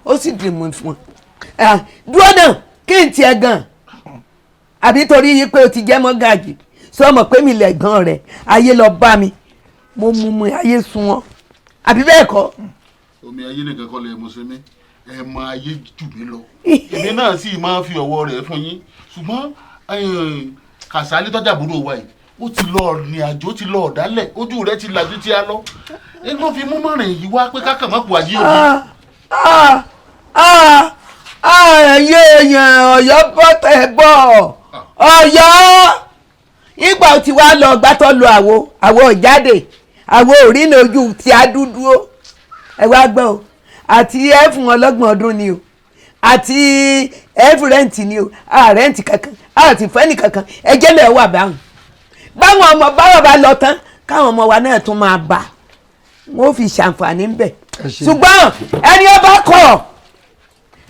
ó sì dì mú fún ọ dúró náà kí n tiẹ̀ gan àbí torí yìí pé o ti jẹ́ mọ́gàjì sọmọ pé mi lẹ̀ gan rẹ̀ ayé lọ bá mi mo mú ayé sun wọn àbí bẹ́ẹ̀ kọ́. omi ayé nìkan kọ́ lè mú sí mi ẹ mọ ayé jù mí lọ èmi náà sì máa fi ọwọ́ rẹ̀ fún yín ṣùgbọ́n Kàsálí tọ́jà àbúrò wa yìí ó ti lọ ní àjò ó ti lọ ọ̀dálẹ̀ ojú rẹ̀ ti làjú tí a lọ ló fi mú mọ́rin yìí wá pé kákan má kú ayé òní. ayé èèyàn Ọ̀yọ́ bọ́tẹ̀ bọ̀ Ọ̀yọ́ ìgbà tí wàá lọ gbàtọ́ lu àwo ìjáde àwo òrìnà ojú tí a dúdú ó ẹ wá gbọ́ o àti ẹ fún ọlọ́gbọ̀n ọdún ni o àti ẹ fún rẹ́ǹtì ni o rẹ́ǹtì kankan àti fẹ́ni kankan ẹjẹ́ lẹ̀ wà báwọn báwọn ọmọ báwọn bá lọ tán káwọn ọmọ wa náà tún máa bá wọn ò fi ṣàǹfààní ń bẹ̀ ṣùgbọ́n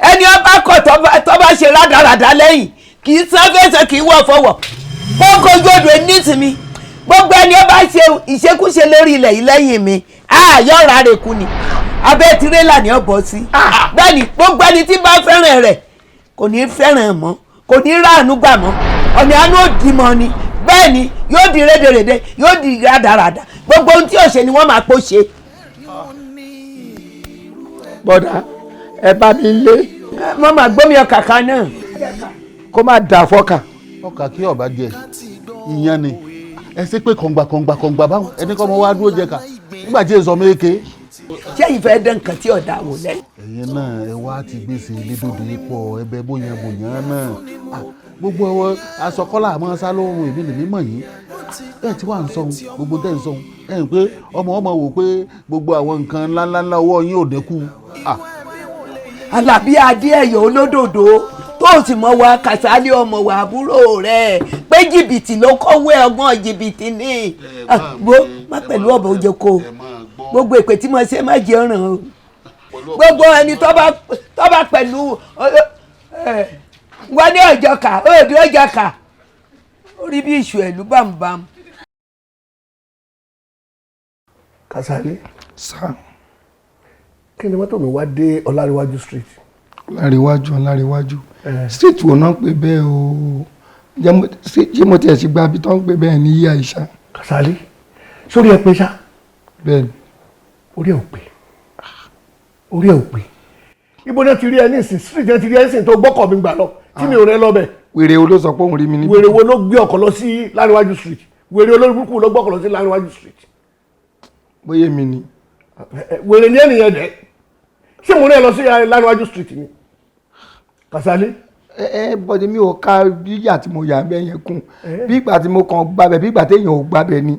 ẹni ọba kọ̀ tó bá ṣe rádaràdá lẹ́yìn kì í sán fẹsẹ̀ kì í wọ̀ fọwọ́ kókó gbọdọ̀ nísìmí gbogbo ẹni ọba ṣe ìṣekúṣe lórí ilẹ̀ yìí lẹ́yìn mi yọ̀ọ̀ra rẹ̀ kú ni abẹ́ tirẹ́là ni ó bọ́ sí bẹ́ẹ̀ ni gbogbo ẹni tí bá fẹ́ràn rẹ̀ kò ní fẹ́ràn mọ́ kò ní ráàánú gbà mọ́ ọ̀nà àánú òdì mọ́ ni bẹ́ẹ̀ ni yóò di rédèrèdè yóò di rádaràdà gbogbo ohun tí ò ṣe ni wọ́n máa pò ṣe. bọ́dà ẹ bá mi lé. mo máa gbómi ọkà kan náà. kó má dà fọ́kà. ọkà kí ọba jẹ ìyẹn ni ẹ ṣe pé kọ̀ǹgbà báwọn ẹni kọ́ ọmọ wa dúró jẹ ká nígbà tí èso méke. ṣé ìfẹ́ dán nǹkan tí ọ̀dà wò lẹ́yìn. ẹ̀yin náà ẹ wá ti gbèsè lédòdò pọ̀ ẹbẹ bóyá náà gbogbo ọwọ́ asọkọ́lá àmọ́ sá lóhun èmi lèmi mọ̀ yìí ẹ ti wà ń sọ̀hún gbogbo tẹ́ ń sọ̀hún ẹ ń pé ọmọ wò pé gbogbo àwọn nǹkan ńláńlá ọwọ́ yín ò dẹ́kù. Àlàbí Adéẹ̀yọ̀ olódòdó tó sì mọ wa Kàsálí ọmọ wa àbúrò rẹ̀ pé jìbìtì ló kọ́wé ọgbọ́n jìbìtì ní má pẹ̀lú ọ̀bọ̀ oúnjẹ kó gbogbo èpè tí mo ṣe má jẹ́ ọ̀ràn o gbogbo ẹni tó bá pẹ̀lú wọ́n ní ọjọ́ kà òòdù ọjọ́ kà orí bí ìṣù ẹ̀lú bámbám. Kàsálí sá kí ni mọ́tò mi wá dé Ọláríwájú street. Ọláríwájú street wo náà ń pè bẹ́ẹ̀ o ṣé mo tiẹ̀ sì gba ibi tó ń pè bẹ́ẹ̀ ní yíyá ìṣá. Kàsálí sórí ẹ pé ṣá. bẹ́ẹ̀ni. orí ẹ ò pé ibo náà ti rí ẹ ní ìsìn street náà ti rí ẹ ní ìsìn tó gbọ́kọ̀ mi gbà lọ tí mi ò rẹ lọ bẹ̀. wèrè wo ló sọ pé òun rí mi níbi. wèrè wo ló gbé ọkọ̀ lọ sí Láríwájú street wèrè olórí burúkú ló gbọ́kọ̀ lọ sí Láríwájú street. bóyá mi ni. wèrè ní ènìyàn dẹ ṣé mo rẹ lọ sí Láríwájú street ni Kàsálí. bọ́dé mi ò ka yíyà tí mo yà bẹ́ẹ̀ yẹn kún bí ìgbà tí mo kàn gbàbẹ̀ bí ìgbà téèyàn ò gbàbẹ̀ ni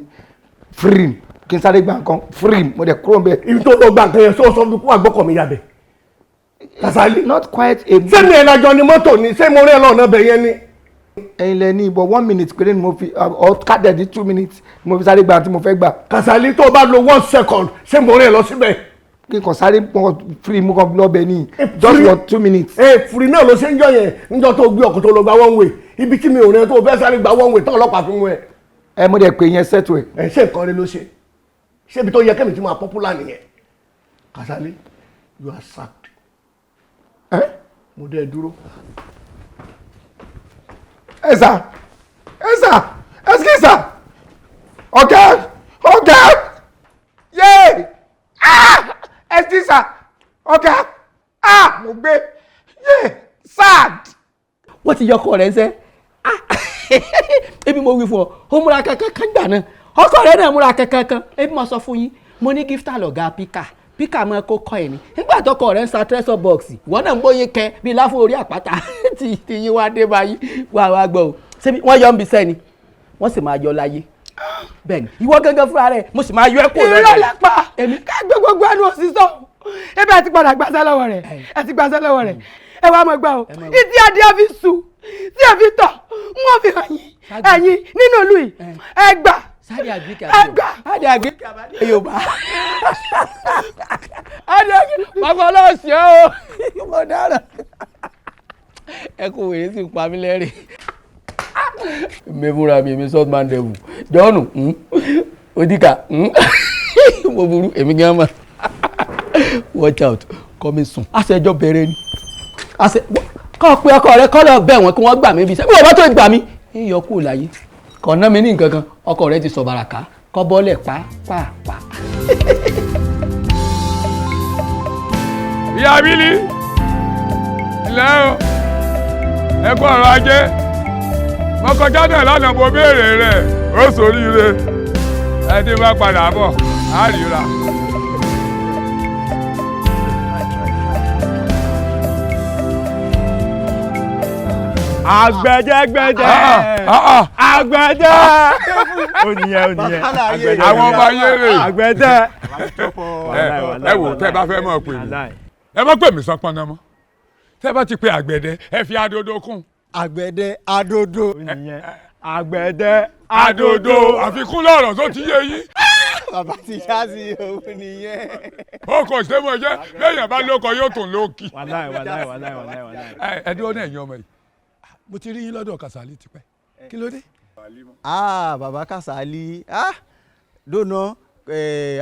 free kí n sáré gbà nǹkan free mo dẹ̀ kúrò bẹ́ẹ̀. ibi tó lọ gbà nǹkan yẹn sọ fún kó àgbọ́kọ̀ mi yàbẹ̀. Kàsálí. not quite a. sẹ́mi ẹ̀ lajọ ni mọ́tò ni ṣé mo rí ẹ lọ́nà bẹ̀ yẹn ni. ẹ̀yin lẹ ní ibọ̀ 1 minute péré ni mo fi káàdẹ̀ ní 2 minutes mo fi sáré gbà tí mo fẹ́ gbà. Kàsálí tó bá lo 1 second ṣé mo rí ẹ lọ síbẹ̀. kí n kàn sáré free mú kan lọ́bẹ̀ ní just for 2 minutes. free náà ló ṣe ń jọ yẹn níjọ́ tó gbé ọkọ̀ tó lọ gba one way ibi tí mi ò rẹ tó fẹ́ sáré gba one way tó ọlọ́pàá fi mú ẹ. mo dẹ̀ pé yẹn settle ẹ̀. ṣé nǹkan rẹ ló ṣe ṣé ibi tó yẹ kẹ́mi tí máa popular nìyẹn. Kàsálí you are sacked. mo dẹ́ dúró. ẹ̀sà ẹ̀sìkìsà ọ̀gá yéé ẹ̀sìkìsà ọ̀gá mo gbé yéé sad. wọ́n ti yọkọ̀ rẹ̀ ṣẹ́ ebi mo wí fún ọ ó múra kankan gbà náà ọkọ rẹ̀ náà múra kankan ebi mo sọ fún yín mo ní gíftà lọ̀gá píkà mọ́ kó kọ́ ẹ̀ ní nígbà tọkọ rẹ̀ ń sa treasure box wọ́n náà ń bóyá kẹ bí láfún orí àpáta tí yín wá dé báyìí wá gbọ́ o ṣebí wọ́n yọ ń bi sẹ́ni wọ́n sì máa yọ láyé bẹ́ẹ̀ ni ìwọ gángan fúnra rẹ̀ mo sì máa yọ ẹ́ kó lọ́dọ̀ ìrọ̀lẹ́ pa ká gbé gbogbo ẹnu òṣìṣọ́ ebi ẹ ti padà gbàṣẹ́ lọ́wọ́ rẹ̀ ẹ ti gbàṣẹ́ lọ́wọ́ rẹ̀ ẹ wá mọ̀ gbà o ìdí adé fi sùn tí ẹ fi tọ̀ wọ́n fi hàn yín ẹ̀yin nínú ìlú yìí ẹ gbà Sáde àgbékà Sáde àgbékà Yorùbá Sáde àgbékà bàbá ọlọ́ọ̀sì o mo dára ẹ kò wèrè sí pa mí lẹ́rìn mẹ́fúnra mi èmi short man devil jọ́ọ̀nù odika mo burú èmi gan mọ̀ watch out coming soon àṣẹjọ́ bẹ̀rẹ̀ ni àṣẹ kọ́ pé ọkọ rẹ kọ́ lọ bẹ̀ wọ́n kí wọ́n gbà mí bí sẹ́ bí wọ́n bá tó gbà mí ń yọ kúrò láyé kọ̀ọ̀nà mi ní nǹkan kan ọkọ rẹ ti sọ bàràkà kọ́ bọ́lẹ̀ pàápàá. ìyá abílí ilẹ̀ o ẹ kú ọ̀rọ̀ ajé mọ́kànjá náà lánàá mo béèrè rẹ̀ ó ṣoríire ẹni bá padà bọ̀ á ríra. Àgbẹ̀dẹ́gbẹ̀dẹ́ àgbẹ̀dẹ́ oníyẹn àgbẹ̀dẹ́ àwọn ọmọ ayé rè àgbẹ̀dẹ́. ẹ wò tẹ́ bá fẹ́ mọ̀ pé ẹ má pè mí sọpọnà mọ́ tẹ́ bá ti pe àgbẹ̀dẹ́ ẹ fi adodo kún. àgbẹ̀dẹ́ adodo oníyẹn àgbẹ̀dẹ́ adodo àfikún lọ́rọ̀ tó ti yé yín. bàbá ti ṣá sí òun nìyẹn. ó kò ṣe mọ̀ jẹ́ lẹ́yìn bá lóko yóò tún lókì. wàláì. ẹ dúró náà ẹ̀yin ọmọ yìí mo ti rí yín lọ́dọ̀ Kàsálí tipẹ́ kí ló dé. bàbá Kàsálí dóná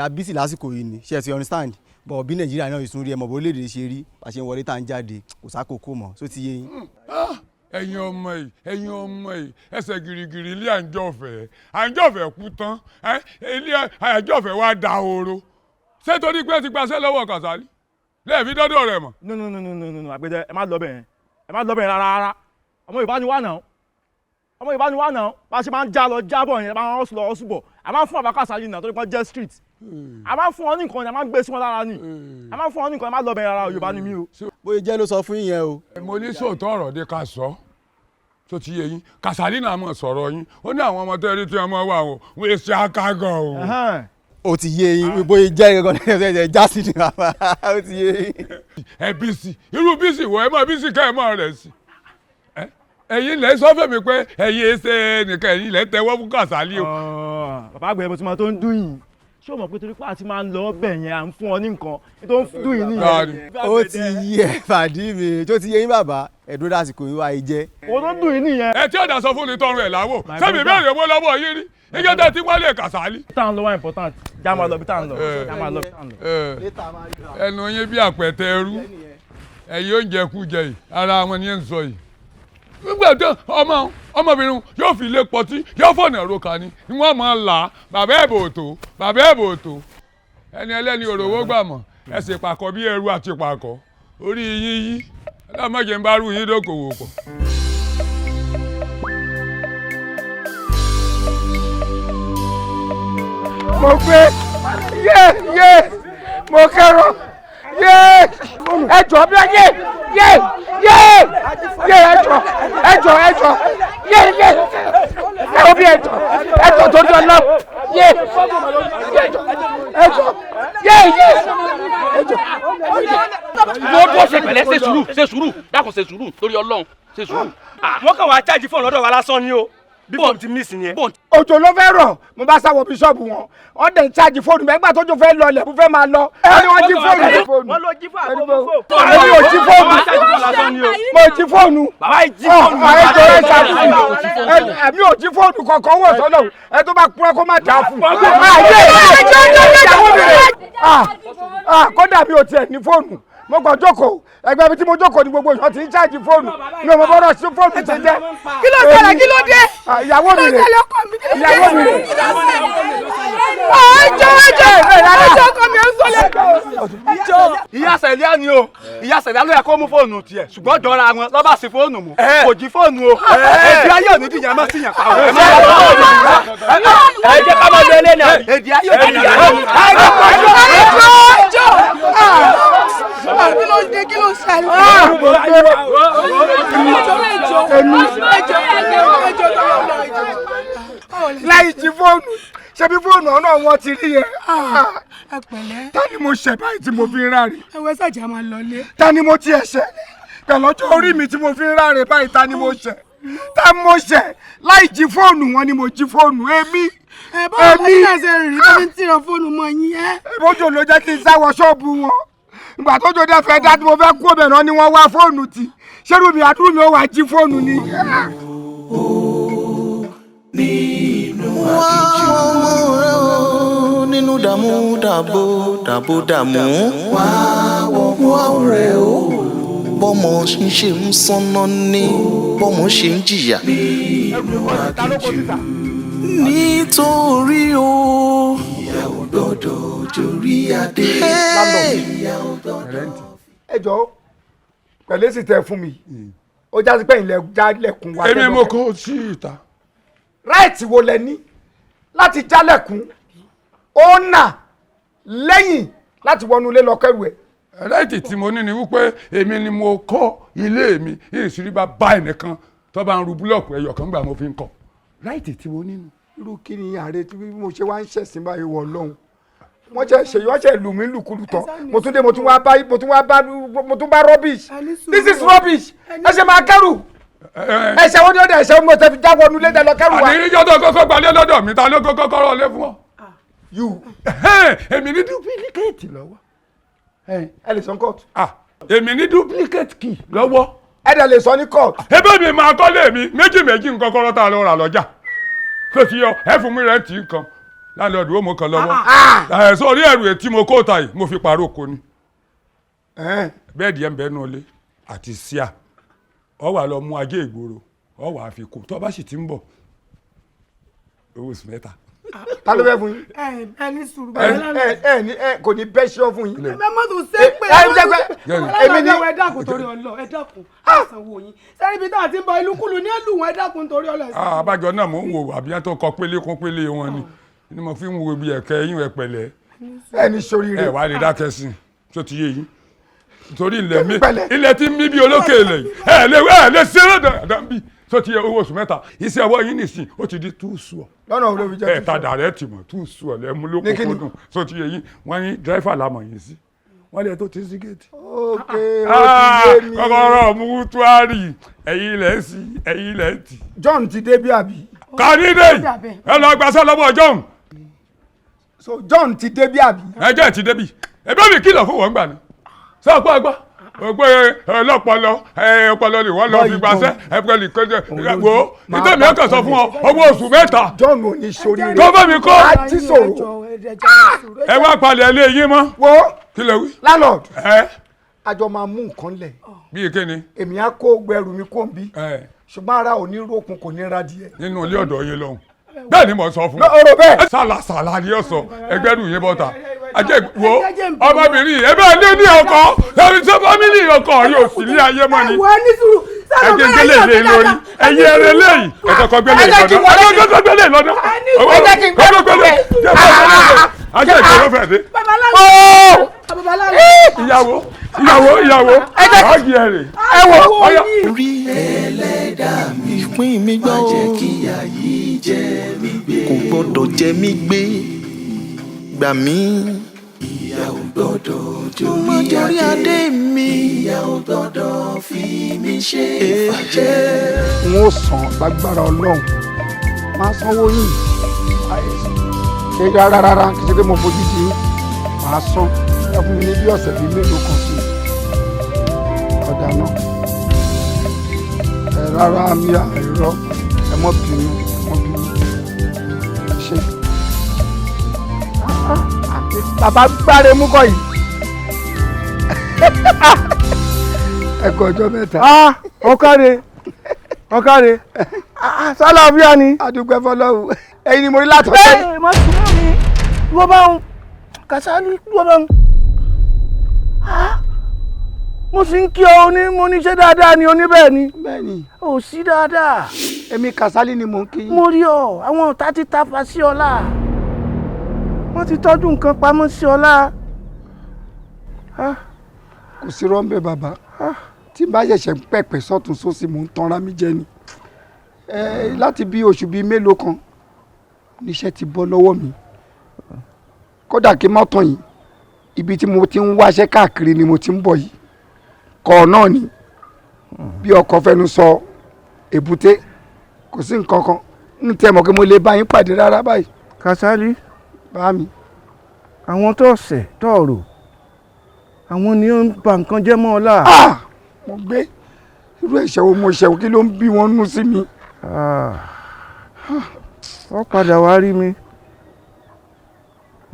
abisi lásìkò yìí ni ṣe ti understand bọ̀ bí Nàìjíríà náà ìsun rí ẹ mọ̀ bó léde ṣe rí bá ṣe ń wọlé tá à ń jáde kò sákòókò mọ̀ só ti yé yín. ẹ̀yin ọmọ yìí ẹsẹ̀ girigiri ilé àǹjọ̀fẹ́ kú tán ilé àǹjọ̀fẹ́ wa da horo ṣé torí pé ti gbaṣẹ́ lọ́wọ́ Kàsálí lẹ́ẹ̀fi dọ́dọ̀ rẹ̀ mọ̀. no àgbẹ̀dẹ ẹ má lọ bẹ̀yẹn rárá ọmọ Yorùbá ni wà náà bá a ṣe máa ń já lọ jábọ̀ yẹn máa ń rọ́ọ̀sù lọ rọ́ọ̀sù bọ̀ a máa ń fún bàbá Kàsálí náà torí pé wọ́n jẹ́ street a máa ń fún wọn ní nǹkan ni a máa ń gbé sí wọn lára ni a máa ń fún wọn ní nǹkan ni a máa lọ bẹ̀rẹ̀ ara Yorùbá ni mí o. bóyá jẹ́ ló sọ fún yín yẹn o. mo ní sòótọ́ ọ̀rọ̀ dé ká sọ tó ti yé yín Kàsálí náà mọ̀ sọ̀rọ̀ yín ó ní àwọn ọmọ tẹ́lẹ̀ tí wọ́n wà o wọ́n ṣe akágọ̀ o. ó ti yé yín bóyá jẹ́ gẹ́gẹ́ já sí ni bàbá ó ti yé yín. ẹ bísí irú bísí wọ ẹ mọ bísí ká ẹ mọ rẹ sí ẹ̀yin lẹ sọ fún mi pé ẹ̀yin ẹsẹ nìkan ẹ̀yin lẹ tẹ́wọ́ fún Kàsálí o. bàbá àgbẹ̀ mo ti máa tó ń dún yìí ṣé o mọ̀ pé torí pé àti máa ń lọ ọbẹ̀ yẹn à ń fún ọ ní nǹkan tó ń dún yìí nìyẹn. ó ti yí ẹ fàdí mi tó ti yé yín bàbá ẹ̀dùn dàsìkò yín wá yìí jẹ́. o tó ń dún yìí nìyẹn. ẹ tí ọ̀dà sọ fún mi tọrọ ẹ̀ láwò sẹ́mi bẹ́ẹ̀ owó lọ́wọ́ yín rí iye tẹ́ ti wálé Kàsálí. tá à ń lọ wá important já máa lọ bí tá à ń lọ já máa lọ bí tá à ń lọ. ẹnu yín bí àpẹtẹ ẹrú ẹ̀yin oúnjẹ kú jẹ yìí ara wọn ni ẹ ń sọ yìí nígbà tó ọmọbìnrin yóò fi ilé pọtí yóò fọ̀nà roka ni wọ́n máa là á bàbá ẹ̀bò tó ẹni ẹlẹ́ni òrówó gbà mọ̀ ẹ sì pàkọ́ bí ẹrú àti pàkọ́ orí yín yí ọlọ́mọdé ń bá rú yín dókòwò pọ̀. mo gbé yé mo kẹ́rọ ẹjọ bí yé ẹjọ ẹ bí ẹjọ tó dán náà ẹjọ wọ́n bọ́ ṣe pẹ̀lẹ́ ṣe sùúrù dákun ṣe sùúrù torí Ọlọ́run ṣe sùúrù. wọ́n kàn wá chájì fóònù lọ́dọ̀ wa lásán ni o bí fóònù ti miss ni ẹ. òjò ló fẹ́ rọ̀ mo bá sáwọ bíṣọ́ọ̀bù wọn wọ́n dẹ̀ ń chájì fóònù mẹ́gbà tó jò fẹ́ lọ ilẹ̀ fún fẹ́ máa lọ ẹni wọ́n jí fóònù. wọ́n ló jí fóònù àkókò fóònù. èmi ò jí fóònù mo jí fóònù. bàbá yìí jí fóònù. ẹjọ ẹ ṣàtúnṣe èmi ò jí fóònù kankan wọ̀ sọ́nà ẹ tó bá kúrẹ́ kó má dáa fún. kódà mi ò tiẹ̀ ní fóònù mo kàn jókòó ẹgbẹ́ mi tí mo jókòó ni gbogbo èèyàn ti ń ṣáàjì fóònù mi ò mọ bọ́dọ̀ sí fóònù ti jẹ́. kí ló ṣẹlẹ̀ kí ló dé. ìyàwó mi rè ìyàwó mi rè. ẹjọ́ ọkọ mi ń sọlẹ̀. ìyá sẹ̀líà ni o ìyá sẹ̀líà ló yẹ kó mú fóònù tiẹ̀ ṣùgbọ́n jọra wọn lọ́ba sí fóònù mu kò jí fóònù o èdè ayé òní dìyàn mọ́ sí yàn pa o. ẹ jẹ́ ká máa lọ ilé náà. èdè ayé òní dìyàn mọ́. kí ló dé kí ló ṣẹlẹ̀. àwọn náà wọ́n ti rí yẹn. ẹ pẹ̀lẹ́. ta ni mo ṣẹ̀ báyìí tí mo fi ń ráre. ẹ wẹ́ sàjà máa lọlé. ta ni mo tiẹ̀ ṣẹ̀ pẹ̀lú ọjọ́ orí mi tí mo fi ń ráre báyìí ta ni mo ṣẹ̀. ta mo ṣẹ̀ láì jí fóònù wọn ni mo jí fóònù èmi. ẹ báwo ni ẹ ṣe rìn tó fi ń tìrọ fóònù mọ́ yín ẹ. bójú ló jẹ́ kí n sáwọ ṣọ́ọ̀bù wọn ìgbà tó jòdè fẹ́ dá tí mo fẹ́ kú ọbẹ̀ náà ni wọ́n wá fóònù tì ṣerú mi àdúrú mi ó wá jí fóònù ni. nínú àkìjú ọmọ rẹ o nínú dààmú dààmú wá wọ́n rẹ o bọ́mọ ṣe ń sọ́nà ní bọ́mọ ṣe ń jìyà nínú àkìjú nítorí o ìyàwó gbọ́dọ̀ jórí adé. ẹ jọ̀ọ́ pẹ̀lú èsì tẹ fún mi ó já sí pé ilẹ̀ jálẹ̀kùn wa. èmi mo kó sí ìta. ráìtì wo lẹ ní láti jálẹ̀kùn ó nà lẹ́yìn láti wọnú ilé lọ kẹrù ẹ̀. ráìtì tí mo ní ni wípé èmi ni mo kọ́ ilé mi ìṣirí bá bá ẹnìkan tó bá ń ru búlọ̀kù ẹyọ kan gbà mo fi ń kọ́ ráìtì tí mo ní. irú kí ni ààrẹ tí mo ṣe wá ń ṣẹ̀sìn báyìí wọ̀ lọ́hùn wọ́n ṣe ṣèyí wọ́n ṣe lù mí lùkulù tán mo tún dé mo tún bá rubbish this is rubbish ẹ ṣe máa kẹ́rù ẹ̀ṣẹ̀ wo ni ó dẹ̀ ẹ̀ṣẹ̀ mo tẹ̀ fi jáwọ́ nulẹ̀ dẹ̀ lọ kẹ́rù wa. àní ìjọ tó kọ́kọ́ gbalẹ̀ lọ́dọ̀ mi ta ló kọ́kọ́ kọ́rọ̀ lé fún ọ. you èmi ní duplicate lọ́wọ́. ẹ lè sọ court. èmi ní duplicate key lọ́wọ́. ẹ dẹ̀ lè sọ ní court. ebe mi máa kọ́lé mi méjì ń kọ́kọ́rọ́ tá a lọ rà lọ́jà tó ti yọ ẹ fún mi rẹ́ǹtì nǹkan láńlọ́ọ̀dù ó mú kan lọ́wọ́ sórí ẹ̀rù ètí mo kó ta yìí mo fi pàrọ̀ oko ni bẹ́ẹ̀dì ẹ̀ ń bẹ́ẹ̀ nù lé àti síà ọ wà lọ mú ajé ìgboro ọ wà á fi kó tó bá sì ti ń bọ̀ owó oṣù mẹ́ta. ta ló bẹ fún yín. ẹ ní sùúrù kò ní bẹ́ ṣọ́ fún yín. ẹ má tún ṣe pé èmi ní ẹ dákun torí ọlọ ẹ dákun àsanwó yín sẹ́ni bí táwọn ti ń bọ ìlúkulù ní ẹlù wọn ẹ dákun torí ọlọ. àbájọ náà mò ń wò àbíyá tó kọ pélé kún pélé wọn ni mo fi ń wo ibi ẹ̀kẹ́ yín ẹ pẹ̀lẹ́. ẹni sori rẹ ẹ wà lè dákẹ́ sí tó ti yé yín torí ilẹ̀ tí ń mí bí olókè ilẹ̀ yìí ẹ lè ṣe é dáadáa bí tó ti yẹ owó oṣù mẹ́ta iṣẹ́ ọwọ́ yín nìsín ó ti di túùsù ọ̀. lọ́nà òun ló fi jẹ́ túùsù. ẹ ta dàrẹ́tì mọ̀ túùsù ọ̀ lẹ́mú ló kókó dùn tó ti yẹ yín wọ́n ní dírẹ́fà làmọ̀ yín sí wọ́n lè tó ti sí géètì. ókè ó ti yé mi. kọ́kọ́rọ́ mútúárì ẹ̀yin ilẹ̀ ń sí ẹ̀yin ilẹ̀ ń tì. John ti dé bí àbí. kànídé ẹ lọ gbàṣẹ lọ́wọ́ John. so John ti dé bí àbí. ẹ jẹ́ ti débi ẹgbẹ́ mi kìlọ̀ fún wọn gbà ní sọ pé ẹgbọ́ ògbé ọlọ́pọlọ ọpọlọ ni wọ́n lọ fi gbàṣẹ́ ẹgbẹ́lì kọjá wo nítorí mi ọkàn sọ fún ọ owó oṣù mẹ́ta. John ò ní sori rẹ tó bá mi kọ́ àti sòrò. ẹ wá palẹ̀ ilé yín mọ́. wo kí lè wí. landlord àjọ máa mú nǹkan lẹ̀. bíi kíni. èmi á kó gbẹrù mi kó n bí ṣùgbọ́n ara ò ní rókun kò ní radìẹ. nínú ilé ọ̀dọ̀ yín lọ́hùn bẹ́ẹ̀ ni mo sọ fún ọ̀rọ̀ bẹ́ẹ̀. sàlàsàlà ni ó sọ ẹgbẹ́rù yín bọ́ta ajé wo ọmọbìnrin ẹ bá ní ní ọkọ ẹni tó fámìlì ọkọ yóò sì ní ayé mọ́ ni ẹjẹ gbélé lé lórí ẹyẹ ẹrẹ lẹ́yìn ẹkọkọ gbélé lọ́dọ̀ ẹkọkọ gbélé lọ́dọ̀ ẹkọkọ gbélé ajé ìgbéró fẹ́ dé. ìyàwó ọ̀gì ẹ̀rẹ̀ ọ̀yà. orí ẹlẹ́dàá mi ìpín mi gbọ́ má jẹ́ kí ayé jẹ mí gbé kò gbọ́dọ̀ jẹ mí gbé gbà mí. ìyàwó gbọ́dọ̀ jórí adé mi ìyàwó gbọ́dọ̀ fi mí ṣe fàjẹ́. n ó san lágbára Ọlọ́run máa sanwó yìí ṣe rárá kì í ṣe pé mo fojú di máa san ẹ fún mi ní bí ọ̀sẹ̀ bíi mélòó kan sí ọ̀dà náà ẹ rárá mi àìrọ ẹ mọ́ bínú ṣe. bàbá gbáre mú kọ yìí ẹ kọ ọjọ́ mẹ́ta. ọ̀kàrẹ̀ sálàáfíà ni. adúgbò fọlọ́wù ẹ̀yin ni mo rí látọ̀. ẹ má súnmọ́ mi wọ́n bá ń Kàsálí wọ́n bá ń. mo sì ń kí ọ ní mo ní ṣe dáadáa ni oníbẹ̀ ni. bẹ́ẹ̀ni. ò sí dáadáa. èmi Kàsálí ni mò ń kí. mo rí ọ àwọn ọ̀tá ti tafa sí ọlá wọ́n ti tọ́jú nǹkan pamọ́ sí ọlá. kò sí rọ́ńbẹ́ bàbá tí bá ṣẹ̀ṣẹ̀ ń pẹ̀pẹ̀ sọ́tún sósì mò ń tanra mi jẹ ni láti bí oṣù bíi mélòó kan níṣẹ́ ti bọ́ lọ́wọ́ mi kódà kí mọ́tò yìí ibi tí mo ti ń wáṣẹ́ káàkiri ni mo ti ń bọ̀ yìí kọ́ náà ni bí ọkọ̀ fẹnu sọ èbúté kò sí nǹkan kan ní tẹ́ mọ̀ kí mo lè bá yín pàdé rárá báyìí. Kasali bá mi. àwọn tó ṣẹ̀ tó rò àwọn ni ó ń ba nǹkan jẹ́ mọ́ ọ láà. mo gbé irú ẹ̀ṣẹ̀ wo mo ṣẹ̀ kí ló ń bí wọn nú sí mi. ó padà wá rí mi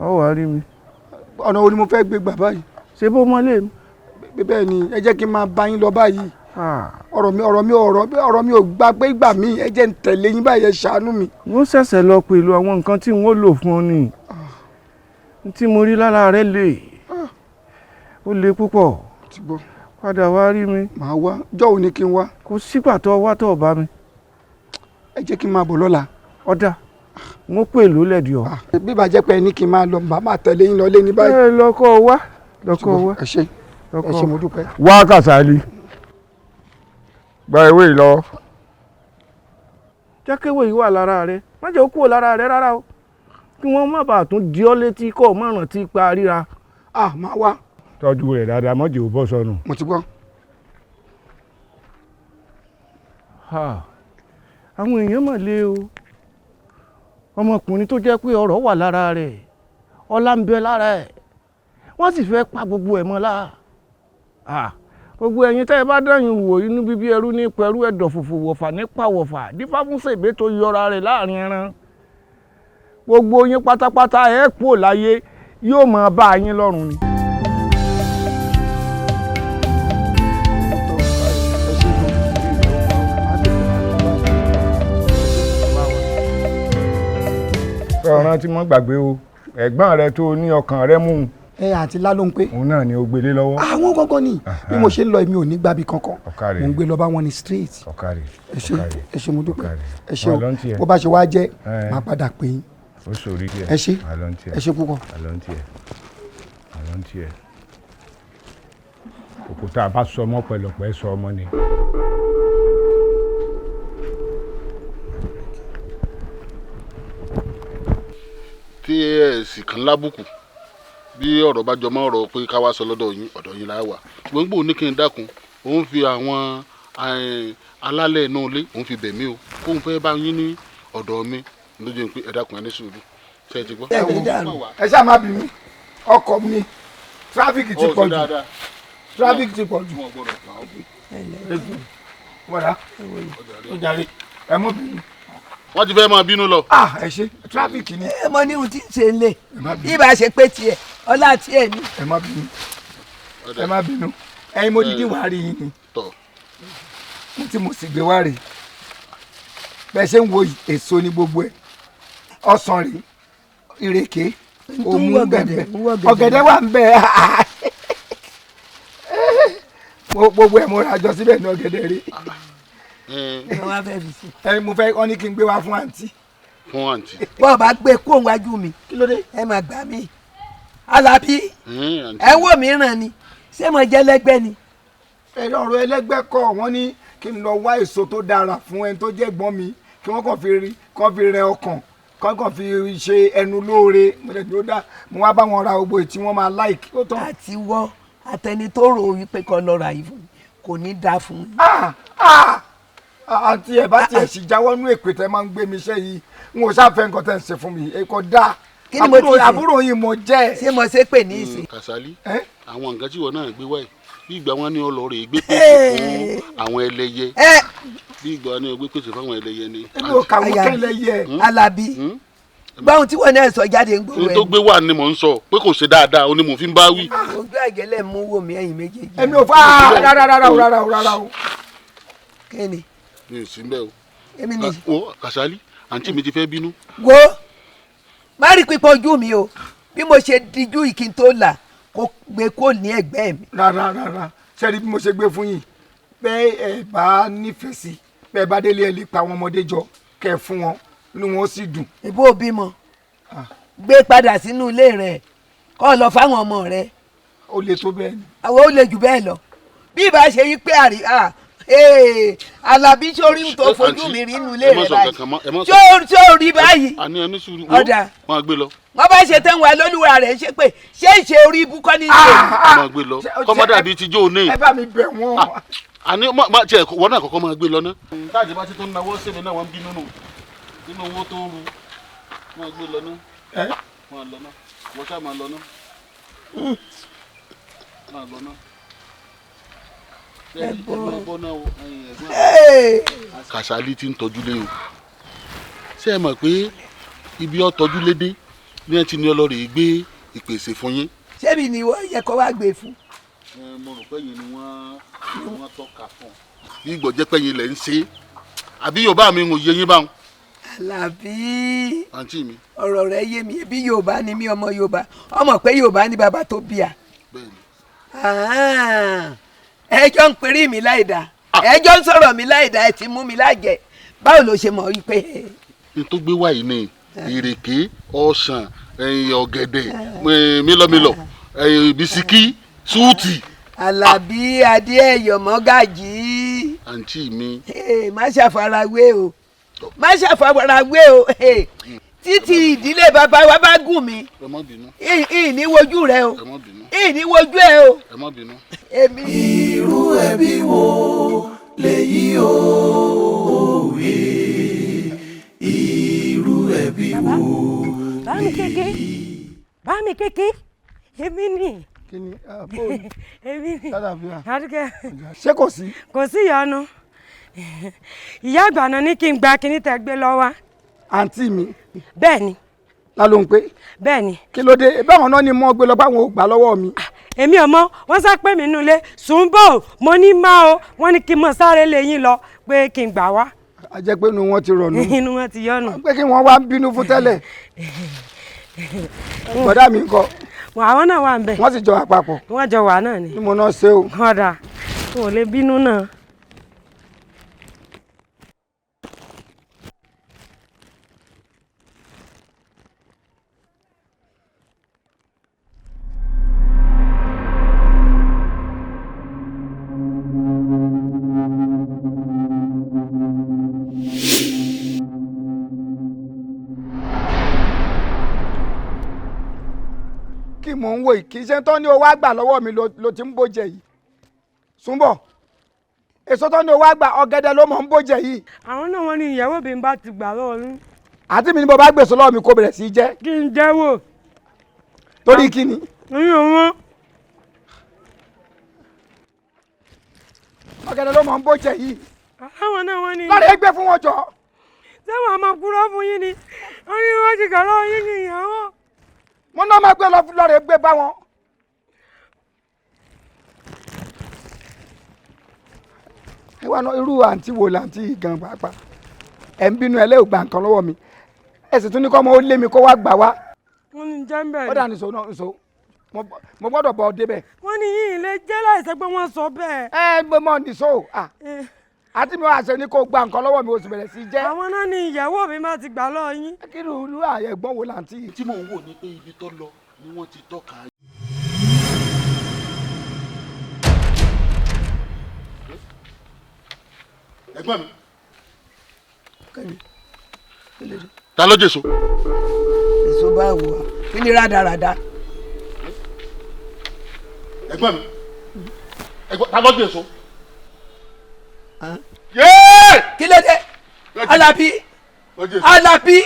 ó wá rí mi. ọ̀nà wo ni mo fẹ́ gbé gbà báyìí. ṣé bó mọ́lé mi. bẹ́ẹ̀ ni ẹ jẹ́ kí n máa bá yín lọ báyìí. ọ̀rọ̀ mi ò gbà pé ìgbà mi ẹ jẹ́ ń tẹ̀lé yín báyìí ẹ ṣàánú mi. wọ́n ṣẹ̀ṣẹ̀ lọ pẹ̀lú àwọn nǹkan tí wọ́n lò fún ọ ni tí mo rí lára rẹ lè ó le púpọ̀. padà wá rí mi. màá wá jọ́wọ́ ni kí n wá. kò sígbà tó wá tó bá mi. ẹ jẹ́ kí n máa bọ̀ lọ́la. ọ̀dà wọ́n pè ló lẹ́dí ọ. bí bá jẹ́ pé ẹni kí n máa lọ màá tẹ̀lé yín lọ lé ní báyìí. ẹ lọ́kọ̀ wá lọ́kọ̀ wá. ẹ ṣé mo dúpẹ́. wá Kasali gba ìwé yìí lọ. jẹ́ kéwé yìí wà lára rẹ má jẹ́ ó kúrò lára rẹ rárá o kí wọ́n má bàa tún di ọ́ létí kọ́ márùn-ún tí pa ríra. máa wá. tọ́jú rẹ̀ dáadáa mọ́jì ò bọ́ sọnù. mo ti gbọ́. àwọn èèyàn mọ̀ lé o ọmọkùnrin tó jẹ́ pé ọrọ̀ wà lára rẹ̀ ọlá ń bẹ lára ẹ̀ wọ́n sì fẹ́ pa gbogbo ẹ̀ mọ́ láà. gbogbo ẹ̀yin tẹ́ ẹ bá dẹ̀yìn wò inú bíbí ẹrú ní pẹ̀lú ẹ̀dọ̀ fòfò wọ̀fà nípa wọ̀fà dífá fún ṣègbè tó yọra rẹ̀ láàrin ẹran gbogbo yín pátápátá ẹ̀ pò láyé yóò máa bá yín lọ́rùn ni. ọ̀ràn tí mo gbàgbé o ẹ̀gbọ́n rẹ tó ní ọkàn rẹ mú un. àti láló ń pé. òun náà ni ó gbélé lọ́wọ́. àwọn gangan ni bí mo ṣe ń lọ èmi ò ní gbàbí kankan mo ń gbé lọ bá wọn ní straight. ẹ ṣé mo dúpẹ́ ẹ ṣé o bó bá ṣe wá jẹ́ máa padà pè yín. ó sòrí díẹ̀ ẹ ṣé púpọ̀. òkúta bá sọ ọmọ pẹ̀lọpẹ̀ sọ ọmọ ni. tí ẹ sì kàn lábùkù bí ọ̀rọ̀ bá jọmọ́ ọ̀rọ̀ pé ká wá sọ lọ́dọ̀ yín la wà gbogbo ní kí n dákun òun fi àwọn alálẹ̀ inú ilé òun fi bẹ̀ mí o kóun fẹ́ bá yín ní ọ̀dọ̀ mi lójú pé ẹ dákun ẹ ní sùúrù ṣe é ti gbọ́. ẹ ṣáà má bínú ọkọ̀ mi tráfíkì ti pọ̀ jù tráfíkì ti pọ̀ jù. wọ́dà ó jàre ẹ mọ́ bínú. wọ́n ti fẹ́ máa bínú lọ. ẹ ṣe tráfíkì ni. ẹ mọ ní ohun tí ń ṣe ń lè ibà ṣe pé tiẹ̀ ọlá tiẹ̀ ni. ẹ má bínú ẹ má bínú ẹ̀yin mo dídí wàá rí yín ni mo tí mo sì gbé wá rè bẹ́ẹ̀ ṣe ń wo èso ní gbogbo ẹ̀ ọsàn rè ìrèké òmù gbẹ̀gbẹ̀ ọ̀gẹ̀dẹ̀ wà ń bẹ gbogbo ẹ̀ mo ra jọ síbẹ̀ ní ọ̀gẹ̀dẹ̀ rè mo fẹ́ ọ ní kí n gbé wá fún àǹtí. fún àǹtí. bọ́ọ̀ bá gbé kó wájú mi kí ló dé ẹ máa gbà mí Alábí ẹ wò mí ràn ni ṣé mo jẹ́ lẹ́gbẹ́ ni. ẹ̀rọ ọ̀rọ̀ ẹlẹ́gbẹ́ kọ́ wọ́n ní kí n lọ wá èso tó dára fún ẹni tó jẹ́ gbọ́n mi kí wọ́n kàn fi rẹ ọkàn kàn fi ṣe ẹnu lóore mo lè dúró dá mo wá bá wọn ra gbogbo tí wọ́n máa like. àti wọ àtẹni tó rò wípé kọ́ lọ́ọ́ ra yìí fún mi kò ní dáa fún mi. àti ẹ̀ bá tiẹ̀ sì jáwọ́ nú èpè tẹ́ máa ń gbé mi iṣẹ́ yìí n ò ṣàfẹ́ nǹkan tẹ́ ń ṣe fún mi èkó dá àbúrò yìí mo jẹ́. ṣé mo ṣe pè ní ìsìn. Kasali àwọn nǹkan tí wọn náà gbé wáyé bí ìgbà wọn ní ọlọrẹ gbé pèsè fún àwọn ẹlẹ́yẹ bí ìgbà wọn ní gbé pèsè fún àwọn ẹlẹ́yẹ ni. èmi ò kàwé kẹlẹyẹ. Alábí báwọn tí wọn náà sọ jáde ń gbòòrò ẹ. n tó gbé wà ni mò ń sọ pé kò ṣe dáadáa ó ní mò ń fi bá wí. ojú àgẹlẹ mú wò mí ẹ̀yin méjèèjì. èmi ò fà rárá o. kí ni. mi ò sí mbẹ o. èmi ni. o Kasali àǹtí mi ti fẹ́ bínú. wo má rí pípọ̀ ojú mi o bí mo ṣe dijú ìkín tó là kó gbé kó ní ẹ̀gbẹ́ mi. rárá ṣe rí bí mo ṣe gbé fún yín bẹ́ẹ̀ ẹ bá nífẹ̀ẹ́ sí bẹ́ẹ̀ bá délé ẹ lè pa àwọn ọmọdé jọ kẹ́ ẹ fún wọn inú wọn sì dùn. ìbò òbí mọ gbé padà sínú ilé rẹ kó lọ fáwọn ọmọ rẹ. ó lè tó bẹ́ẹ̀ ni. àwọn ó lè jù bẹ́ẹ̀ lọ bí ìbá ṣe yí pé Alábí sórí tó fojú mi rí inú ilé rẹ báyìí sórí báyìí. àní ẹni sùúrù wọn máa gbé lọ wọ́n bá ṣe tán wà lólúwa rẹ̀ ṣe pé ṣé ìṣe orí ibú kọ́ ní ṣe. máa gbé lọ kọ́mọ́dà bíi ti jó ní. ẹ bá mi bẹ̀ wọ́n. àní tiẹ̀ wọ́n náà kọ́kọ́ máa gbé lọ ná. táàjì bá ti tó ń nawọ́ sí mi náà wọ́n ń bínú nù nínú owó tó ń ru máa gbé lọ ná. máa lọ ná wọ́n ṣáà máa lọ ná. máa lọ ná. Kàsálí ti ń tọ́jú lé o ṣé ẹ mọ̀ pé ibi ọ́ tọ́jú lédè ní ẹ ti ní ọlọ́rẹ̀ gbé ìpèsè fún yín. ṣébi ni wọ́n yẹ kó wá gbé fún. mo rò pé yín ni wọ́n tọ́ka fún bí gbọ̀jẹ́ pé yín lẹ̀ ń ṣe àbí Yorùbá mi ń yé yín báwọn. Àlàbí àǹtí mi. ọ̀rọ̀ rẹ̀ yé mi bí Yorùbá ni mí ọmọ Yorùbá ọmọ pé Yorùbá ni bàbá tó bí a. ẹjọ́ ń perí mi láìda ẹjọ́ ń sọ̀rọ̀ mi láìda ẹ ti mú mi lájẹ báwo ló ṣe mọ̀ wípé. n tó gbé wáyé ni ìrèké ọsàn ọ̀gẹ̀dẹ̀ mílọmílọ bisikí súùtì. Àlàbí Adéẹyọ Mọ́gàjí. àǹtí mi. má ṣàfarawé o má ṣàfarawé o títí ìdílé bàbá wa bá gùn mí ìní wojú rẹ o ìní wojú ẹ o. èmi. irú ẹbí wo lèyí o irú ẹbí wo. bá mi kéke èmi ni. kíni èmi ni. ládàbíà adúkẹ́. ṣé kò sí. kò sí ìyọnu ìyá àgbà náà ní kí n gba kíní tẹ gbé lọ wá. àǹtí mi. bẹ́ẹ̀ ni. ta ló ń pè. bẹ́ẹ̀ ni. kí ló dé báwọn náà ni mo gbé lọ báwọn ò gbà lọ́wọ́ mi. èmi ò mọ̀ wọ́n sá pé mi nulẹ̀ Sùnbọ̀ mo ní má o wọ́n ní kí n mọ̀ sáré lẹ́yìn lọ pé kí n gbà wá. a jẹ́ pé inú wọn ti rọ̀ nù. inú wọn ti yọnu. pé kí wọ́n wá ń bínú fún tẹ́lẹ̀. bọ̀dá mi ńkọ́. àwọn náà wà ń bẹ̀. wọ́n sì jọ wà papọ̀. wọ́n jọ wà náà ni. ni mo náà ṣe o. kọ́dà wọn ò lè bínú náà. kí mò ń wò yìí kì í ṣe tó ní owó àgbà lọ́wọ́ mi ló ti ń bójẹ yìí Sùnbọ̀ èso tó ní owó àgbà ọ̀gẹ̀dẹ̀ ló mọ̀ ń bójẹ yìí. àwọn náà wọ́n ní ìyàwó mi bá ti gbà lọ́wọ́ ní. àti mi ni mo bá gbèsè lọ́wọ́ mi kó bẹ̀rẹ̀ sí í jẹ́. kí n jẹ́wọ́. torí kí ni. oyún wọn. ọ̀gẹ̀dẹ̀ ló mọ̀ ń bójẹ yìí. àwọn náà wọ́n ní. lọ́rẹ̀ gbé fún wọn jọ. ṣé wọn máa kúrò fún yín ni wọ́n ní wọ́n ti kà lọ́wọ́ yín ní ìyàwó. mo náà máa gbé lọ́rẹ̀ gbé bá wọn. ẹ wá ná irú àǹtí wo làǹtí gan pàápàá ẹ ń bínú ẹlẹ́yìn gbà nǹkan lọ́wọ́ mi ẹ sì tún ní kọ́ ọmọ ó lé mi kó wá gbà wá. wọ́n ní jẹ́ ń bẹ̀rẹ̀. ó dà nìṣó náà nìṣó mo gbọ́dọ̀ bọ̀ ọ́ débẹ̀. wọ́n ní yín ilé jẹ́ láìsẹ́ pé wọ́n sọ bẹ́ẹ̀. ẹ gbé mọ́ nìṣó àti mi wá ṣe ni kó gba nǹkan lọ́wọ́ mi ó sì bẹ̀rẹ̀ sí í jẹ́. àwọn náà ní ìyàwó mi máa ti gbà lọ́wọ́ yín. kí ni irú àyẹ̀gbọ́n wo làǹtí. tí mò ń wò ni pé ibi tó lọ ni wọ́n ti tọ́ka. ẹ̀gbọ́n mi. ta ló jèso. èso bá wù wá kí ni rádaràda. ẹ̀gbọ́n mi ta ló jèso. kí ló dé Alábí Alábí.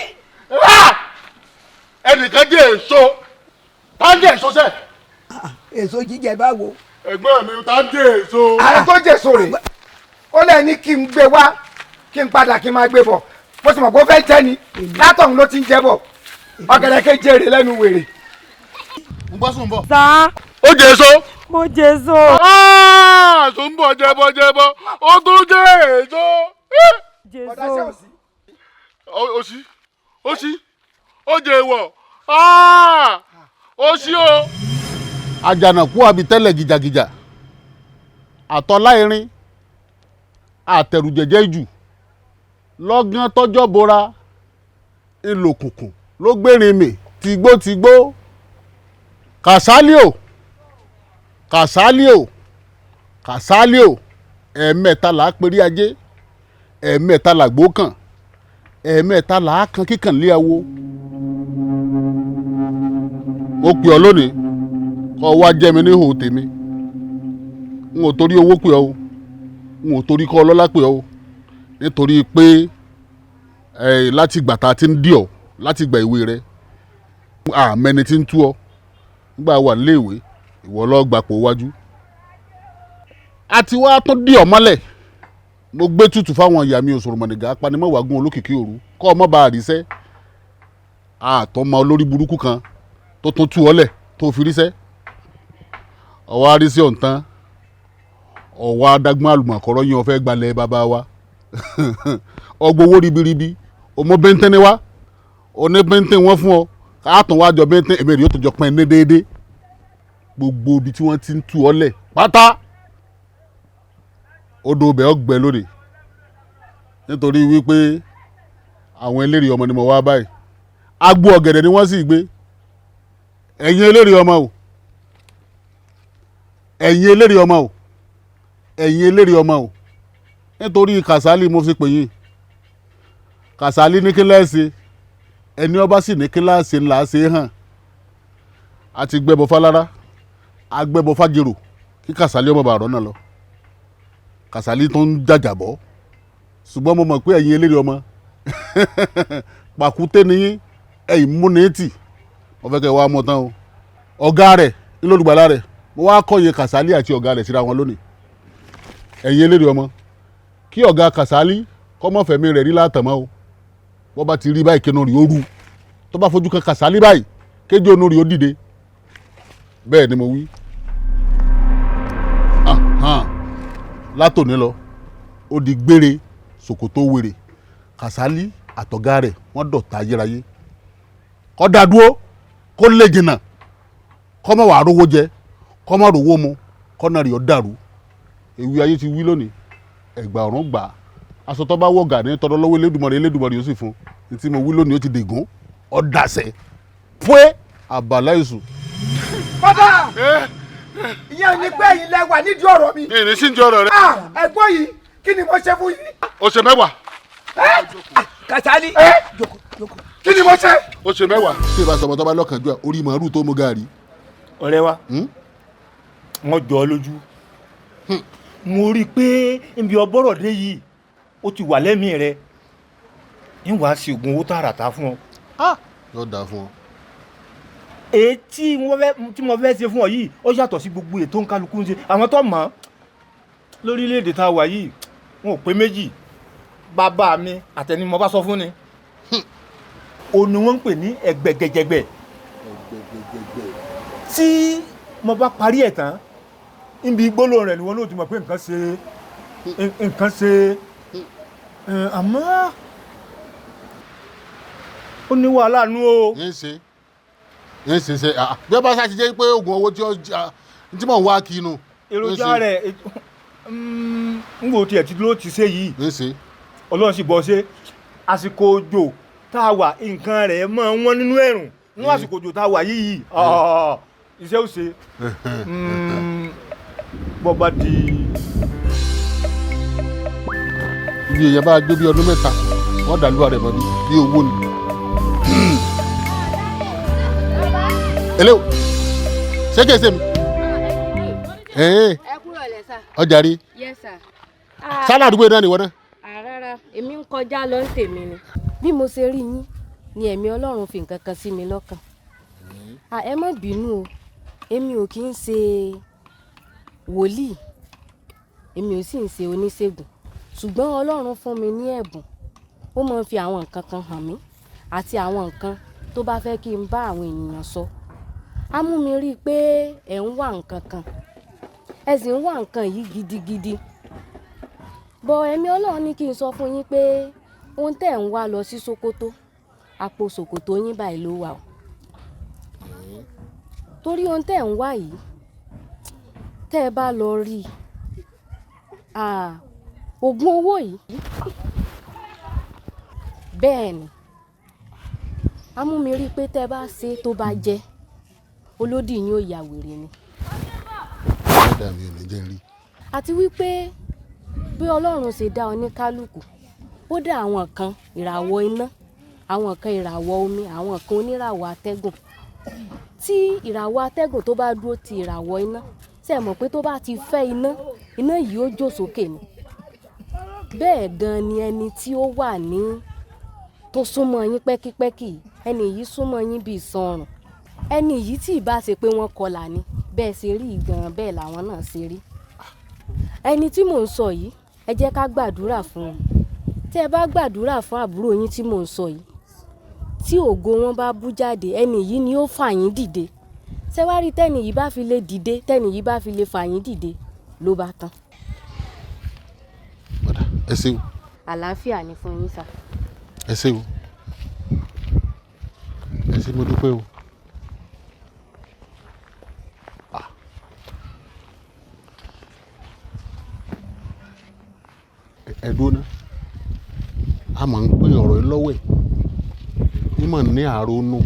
ẹnìkan jẹ èso tá ń jẹ èso sẹ. èso jíjẹ báwo. ẹ̀gbọ́n mi tá ń jẹ èso. àwọn tó jèso rè ó lẹ ní kí n gbé wá kí n padà kí n máa gbé bọ̀ mo sì mọ̀ pé ó fẹ́ jẹ́ ni látọ̀hún ló ti ń jẹ́ bọ̀ ọ̀gẹ̀dẹ̀ kéje rè lẹ́nu wèrè. ń bọ́ sùn bọ̀. sá. ó jẹ èso. mo jẹ èso. Sùnbọ̀ jẹbọjẹbọ ó tún jẹ èso. jésù. ó sí ó jẹ èèwọ̀ ó sí o. àjànàkú àbítẹ́lẹ̀ gìjàgìjà àtọ́lá irin àtẹ̀rùjẹ̀jẹ̀ jù lọ́gán tọ́jọ́ bora ìlòkùnkùn ló gbérin mi tìgbótìgbó Kàsálíò Kàsálíò Kàsálíò ẹ̀ẹ̀mẹ́ta là á perí ajé ẹ̀ẹ̀mẹ́ta là gbó kàn ẹ̀ẹ̀mẹ́ta là á kan kíkàn lé awo. mo pè ọ́ lónìí kó wá jẹ́ mi níhò tèmi n ò torí owó pè ọ́ o n ò torí kọ́ ọlọ́lá pè ọ́ o nítorí pé láti ìgbà tá a ti ń dí ọ láti ìgbà ìwé rẹ àmẹ́ni tí ń tú ọ nígbà wà níléèwé ìwọ lọ́ọ́ gbapò wájú àti wá tún dí ọ mọ́lẹ̀ mo gbé tutù fáwọn ìyá mi òṣòròmọ̀nìgà apanimọ̀wágún olókìkí òru kọ́ ọmọ bá a ríṣẹ́ àtọ́mọ olórí burúkú kan tó tún tú ọlẹ̀ tó fi ríṣẹ́ ọwọ́ arísí ọ̀ǹtán ọwọ́ adágbọ́n àlùmọ̀kọ́rọ́ yín ọ̀fẹ́ gbalẹ̀ bàbá wa ọgbowó ribiribi ọmọ bẹ́ńtẹ́ ni wá oní bẹ́ńtẹ́ wọn fún ọ káàtàn wájọ bẹ́ńtẹ́ èmi rèé ó tó jọ pẹ́ ní déédéé gbogbo ibi tí wọ́n ti ń tú ọlẹ̀ pátá odò ọbẹ̀ ọgbẹ́ lónìí nítorí wípé àwọn eléré ọmọ ni mo wá báyìí agbo ọ̀gẹ̀dẹ̀ ni wọ́n sì gbé ẹ̀yin eléré ọmọ o ẹ̀yin eléré ọmọ o ẹ̀yin eléré ọmọ o nítorí Kàsálí mo fi pè yín Kàsálí ní kíláàsì ẹni ọba sì ní kíláàsì ńlá ṣe é hàn àti gbẹ́bọ fálára agbẹ́bọ fájèrò kí Kàsálí ọmọ bàrọ̀ náà lọ Kàsálí tó ń jàjàbọ́ ṣùgbọ́n mo mọ̀ pé ẹ̀yin eléré ọmọ pàkúté ni yín ẹ̀yin múnẹ́ẹ̀tì wọ́n fẹ́ kẹ́ wá mọ̀ tán o ọ̀gá rẹ̀ nílòdùgbàlà rẹ̀ mo wá kọ́yè Kàsálí àti ọ̀gá rẹ̀ síra wọn lónìí ẹ̀yin eléré ọmọ kí ọ̀gá Kàsálí kọ́mọ̀fẹ̀mí rẹ̀ rí látàmọ́ o wọ́n bá ti rí báyìí kẹ́nu rí ó rú tó bá fojú kan Kàsálí báyìí kéjì onú rí ó dìde bẹ́ẹ̀ ni mo wí látòní lọ ó di gbére ṣòkòtò wèrè Kàsálí àtọ̀gá rẹ̀ wọ́n dọ̀tá ayérayé kó dá dúró kó lè jìnnà kó má wàá rówó jẹ kó má rówó mu kó náà rí ọ dàrú èwe ayé ti wí lónìí ẹgbà ọ̀run gbà á aṣọ tó bá wọ̀ gà ní tọdọ lọ́wọ́ Elédùmarè yóò sì fún ní tí mo wí lónìí ó ti dègún ọ dàsẹ̀ pé àbàlá èṣù. bàbá ìyẹn ni pé ẹ̀yin lẹ wà nídìí ọ̀rọ̀ mi. ìrìn sí ń jẹ ọ̀rọ̀ rẹ. ẹ̀gbọ́n yìí kí ni mo ṣe fún yín. ó ṣe mẹ́wàá. Kàsálí kí ni mo ṣe. ó ṣe mẹ́wàá. tí ìbá sọmọ tó bá lọ́kànjú à orí màálù tó mú gààrí. ọ̀rẹ́ wa wọ́n jọ ọ lójú mo rí i pé ibi ọbọ̀rọ̀ dé yìí ó ti wà lẹ́mìí rẹ ń wàá sí oògùn owó tààràtà fún ọ. yóò dáa fún ọ. èyí tí mo fẹ́ ṣe fún ọ yìí ó yàtọ̀ sí gbogbo ètò ń kálukú ń ṣe àwọn tó mọ̀ lórílẹ̀‐èdè tá a wà yìí wọn ò pé méjì bàbá mi àtẹni mo bá sọ fún ni òun ni wọ́n ń pè ní ẹgbẹ̀gẹ̀jẹ̀gbẹ̀ tí mo bá parí ẹ̀ tán níbi gbólóhùn rẹ̀ ni wọ́n ló ti mọ̀ pé nǹkan ṣe àmọ́ ó ní wàhálà nú o. yín ṣe bí ó bá ṣáà ti jẹ́ pé oògùn owó tí mò ń wá kí inú. èròjà rẹ̀ ń wò tiẹ̀ tí ló ti ṣe yìí ọlọ́run sì bọ́ ṣe àsìkò òjò tá a wà nǹkan rẹ̀ máa ń wọ́n nínú ẹ̀rùn nínú àsìkò òjò tá a wà yìí iṣẹ́ ò ṣe bọ́ bá di. ibi èèyàn bá gbé bí ọdún mẹ́ta wọ́n dàlú ààrẹ mọ́ bí owó ni. eléwo ṣé kìí ṣe mi. ẹ kúrò lẹ sà. ọjà rí. yes sir. sálà àdúgbò náà nìwọ náà. rárá èmi ń kọjá lọ ń tèmi ni bí mo ṣe rí yín ni ẹ̀mí Ọlọ́run fi nǹkan kan sí mi lọ́kàn. ẹ má bínú o èmi ò kí ń ṣe wòlíì èmi ò sì ń ṣe oníṣègùn ṣùgbọ́n Ọlọ́run fún mi ní ẹ̀bùn ó máa ń fi àwọn nǹkan kan hàn mí àti àwọn nǹkan tó bá fẹ́ kí n bá àwọn ènìyàn sọ á mú mi rí i pé ẹ̀ ń wá nǹkan kan ẹ sì ń wá nǹkan yìí gidigidi bọ̀ ẹ̀mí Ọlọ́run ní kí n sọ fún yín pé ohun tẹ́ ń wá lọ sí Sókótó àpò ṣòkòtò yín báyìí ló wà o torí ohun tẹ́ ń wá yìí tẹ́ ẹ bá lọ rí oògùn owó yìí bẹ́ẹ̀ ni á mú mi rí i pé tẹ́ ẹ bá ṣe tó bá jẹ́ olódì yín ò yà wèrè ni. àti wípé bí Ọlọ́run ṣe dá oníkálukú ó dá àwọn kan ìràwọ̀ iná àwọn kan ìràwọ̀ omi àwọn kan oníràwọ̀ atẹ́gùn tí ìràwọ̀ atẹ́gùn tó bá dúró ti ìràwọ̀ iná ṣe mọ̀ pé tó bá ti fẹ́ iná yìí ó jò sókè ni bẹ́ẹ̀ gan ni ẹni tí ó wà ní tó súnmọ́ yín pẹ́kípẹ́kí ẹni yìí súnmọ́ yín bíi sọrùn ẹni yìí tí ìbá ṣe pé wọ́n kọlà ni bẹ́ẹ̀ ṣe rí gan bẹ́ẹ̀ làwọn náà ṣe rí ẹni tí mò ń sọ yìí ẹ jẹ́ ká gbàdúrà fún un tí ẹ bá gbàdúrà fún àbúrò yín tí mò ń sọ yìí tí ògo wọn bá bú jáde ẹni yìí ni ó fà yín dìde ṣé wá rí tẹ́ni yìí bá fi lè dìde tẹ́ni yìí bá fi lè fà yín dìde ló bá tán. ẹ ṣeun. àlàáfíà ni fún yín sà. ẹ ṣeun ẹ ṣe mo dúpẹ́ o. ẹ dúró ná a máa ń pè ọ̀rọ̀ yìí lọ́wọ́ ẹ̀ ní mọ̀ ní àrònú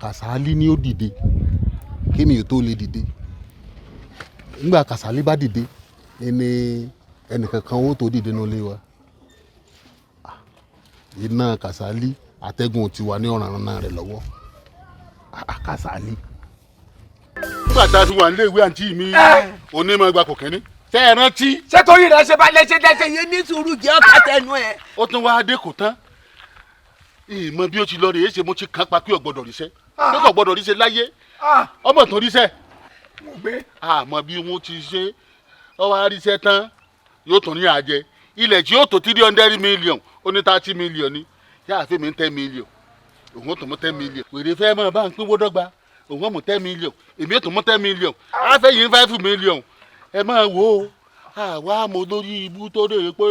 Kàsálí ni ó dìde kémi ò tó lè dìde nígbà Kàsálí bá dìde ẹni ẹnìkankan ó tó dìde nílé wa iná Kàsálí atẹ́gùn ti wà ní ọ̀ràn náà rẹ̀ lọ́wọ́ Kàsálí. nígbà tá a ti wà nílé ìwé àǹtí mi onímọ̀ ìgbà kò kẹ́ni tẹ́ ẹ rántí. ṣé torí rẹ ṣe bá lẹ́sẹ̀ lẹ́sẹ̀ yé ní sùúrù jẹ́ ọ̀ká tẹnu ẹ̀. ó tún wá adé kò tán ìmọ̀ bí ó ti lọ rèé ṣe mo ti kàn pa pé ọ̀gbọ́dọ̀ ríṣẹ́ pé kò gbọ́dọ̀ ríṣẹ́ láyé ọmọ tó ríṣẹ́ àmọ́ bí wọ́n ti ṣe ọwọ́ àríṣẹ́ tán yóò tún ní àjẹ ilẹ̀ tí yóò tó 300 million ó ní 30 million ni yáà fẹ́ mi 10 million òun tó mú 10 million wèrè fẹ́ mọ́ bá ń pín wọ́dọ́gba òun mú 10 million èmi tó mú 10 million á fẹ́ yín 5 million ẹ máa wò ó àwa mo lórí ibú tó dé pé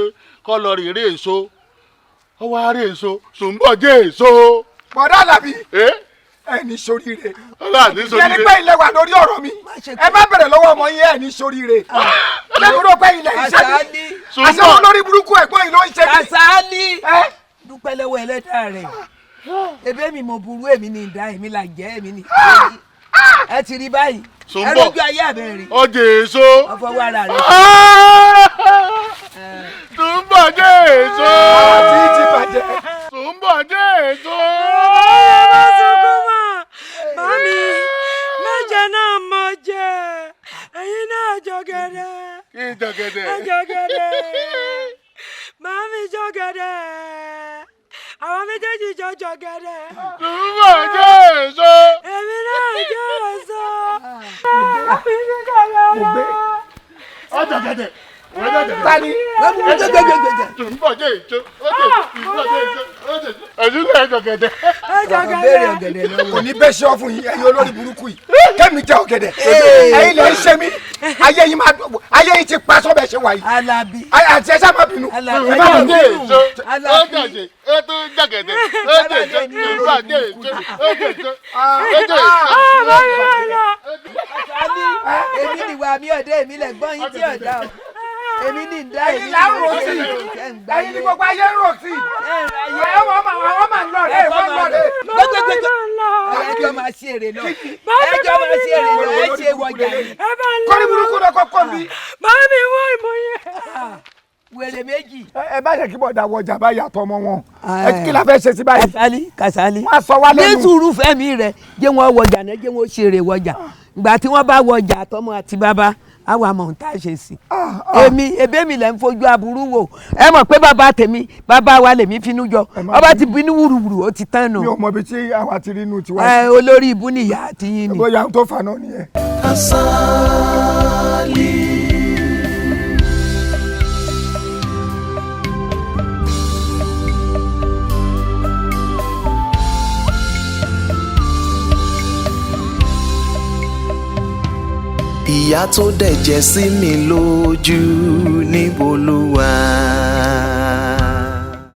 kọ́ lọ rè é èso ọwọ́ àárẹ̀ èso Sùnbọ̀ jẹ́ èso. bọ̀dá Àlàbí ẹni ṣoríire yẹn ni pé ilé wà lórí ọ̀rọ̀ mi ẹ má bẹ̀rẹ̀ lọ́wọ́ ọmọ yín ẹni ṣoríire lẹ́kọ̀ọ́ pé ilẹ̀ iṣẹ́ mi àṣẹ wọn lórí burúkú ẹ̀gbọ́n yìí ló ń ṣe mí. Kàsálí dúpẹ́ lọ́wọ́ ẹlẹ́dàá rẹ̀ ebe mi mo burú èmi ni ìdá èmi là jẹ́ èmi ni ẹ ti rí báyìí ẹ lójú ayé àbẹ̀rẹ̀ ọjọ́ èso ọfọwọ́ ara rẹ̀ Sùnbọ̀ jẹ́ èso àti ti bàjẹ́ Sùnbọ̀ jẹ́ èso. Mami, méje náà mọ jẹ, ẹ̀yin náà jọ̀gẹ̀dẹ̀. Kí jọ̀gẹ̀dẹ̀? Ẹ jọ̀gẹ̀dẹ̀. Mami jọ̀gẹ̀dẹ̀. Àwọn méjèèjì jọ jọ̀gẹ̀dẹ̀. Sùnbọ̀ jẹ́ èso. Èmi náà jẹ́ èso. Mami jọ̀gẹ̀dẹ̀. Ọjọ̀gẹ̀dẹ̀. Tani. Sùnbọ̀ jẹ́ èso. Ẹ̀yin náà jọ̀gẹ̀dẹ̀. kò ní bẹ́ẹ̀ ṣe ọ fún yín ẹ̀yin olórí burúkú yìí kẹ́mi jẹ́ ọ̀gẹ̀dẹ̀ ẹ̀yin lè ń ṣe mí ayé yín ti pa sọ́bẹ̀ ṣe wà yìí. Àlàbí àti ẹ sábà bínú. Sùnbọ̀ jẹ́ èso. Ọjọ̀gẹ̀dẹ̀. Ó tún jọ̀gẹ̀dẹ̀. Ó jẹ́ èso. Sùnbọ̀ jẹ́ èso. Ó jẹ́ èso. Ó jẹ́ èso. Kàsálí èmi ni wà mí ọ̀dẹ́ èmi lẹ̀ gbọ́n yín tí ọ̀dà o èmi ní ìdá èmi ẹ̀yin là ń rò sí ẹ̀yin ni gbogbo ayé ń rò sí àwọn máa ń lọ rẹ wọ́n lọ rẹ. gbẹgbẹgbẹ ẹjọ́ máa ṣe èrè lọ ẹjọ́ máa ṣe èrè lọ ẹ ṣe wọjà yìí. kọ́ni burúkú náà kọ́kọ́ mi. Màá mi wọ ìmọ̀ye. wèrè méjì. ẹ bá yẹ kí bọ̀dà wọjà bá yàtọ̀ ọmọ wọn kí la fẹ́ ṣe sí báyìí. Kàsálí wọ́n á sọ wá lẹ́nu. ní sùúrù fẹ́mi rẹ̀ jẹ́ wọ́n wọjà náà jẹ́ wọ́n ṣe èrè wọjà ìgbà tí wọ́n bá wọjà àtọmọ àti bàbá àwọn àmọ̀ ń tá a ṣe sí. èmi lẹ́ ń fojú aburú wò ẹ mọ̀ pé bàbá wa lèmi finú jọ ọba ti bínú wùrùwùrù ó ti tán nù. mi ò mọ ibi tí àwa ti rí inú tiwa. olórí ibú nìyá àti yín ni. bóyá ohun tó fà náà nìyẹn. Kàsálí. ìyà tó dẹ̀jẹ̀ sí mi lójú níbo ló wà.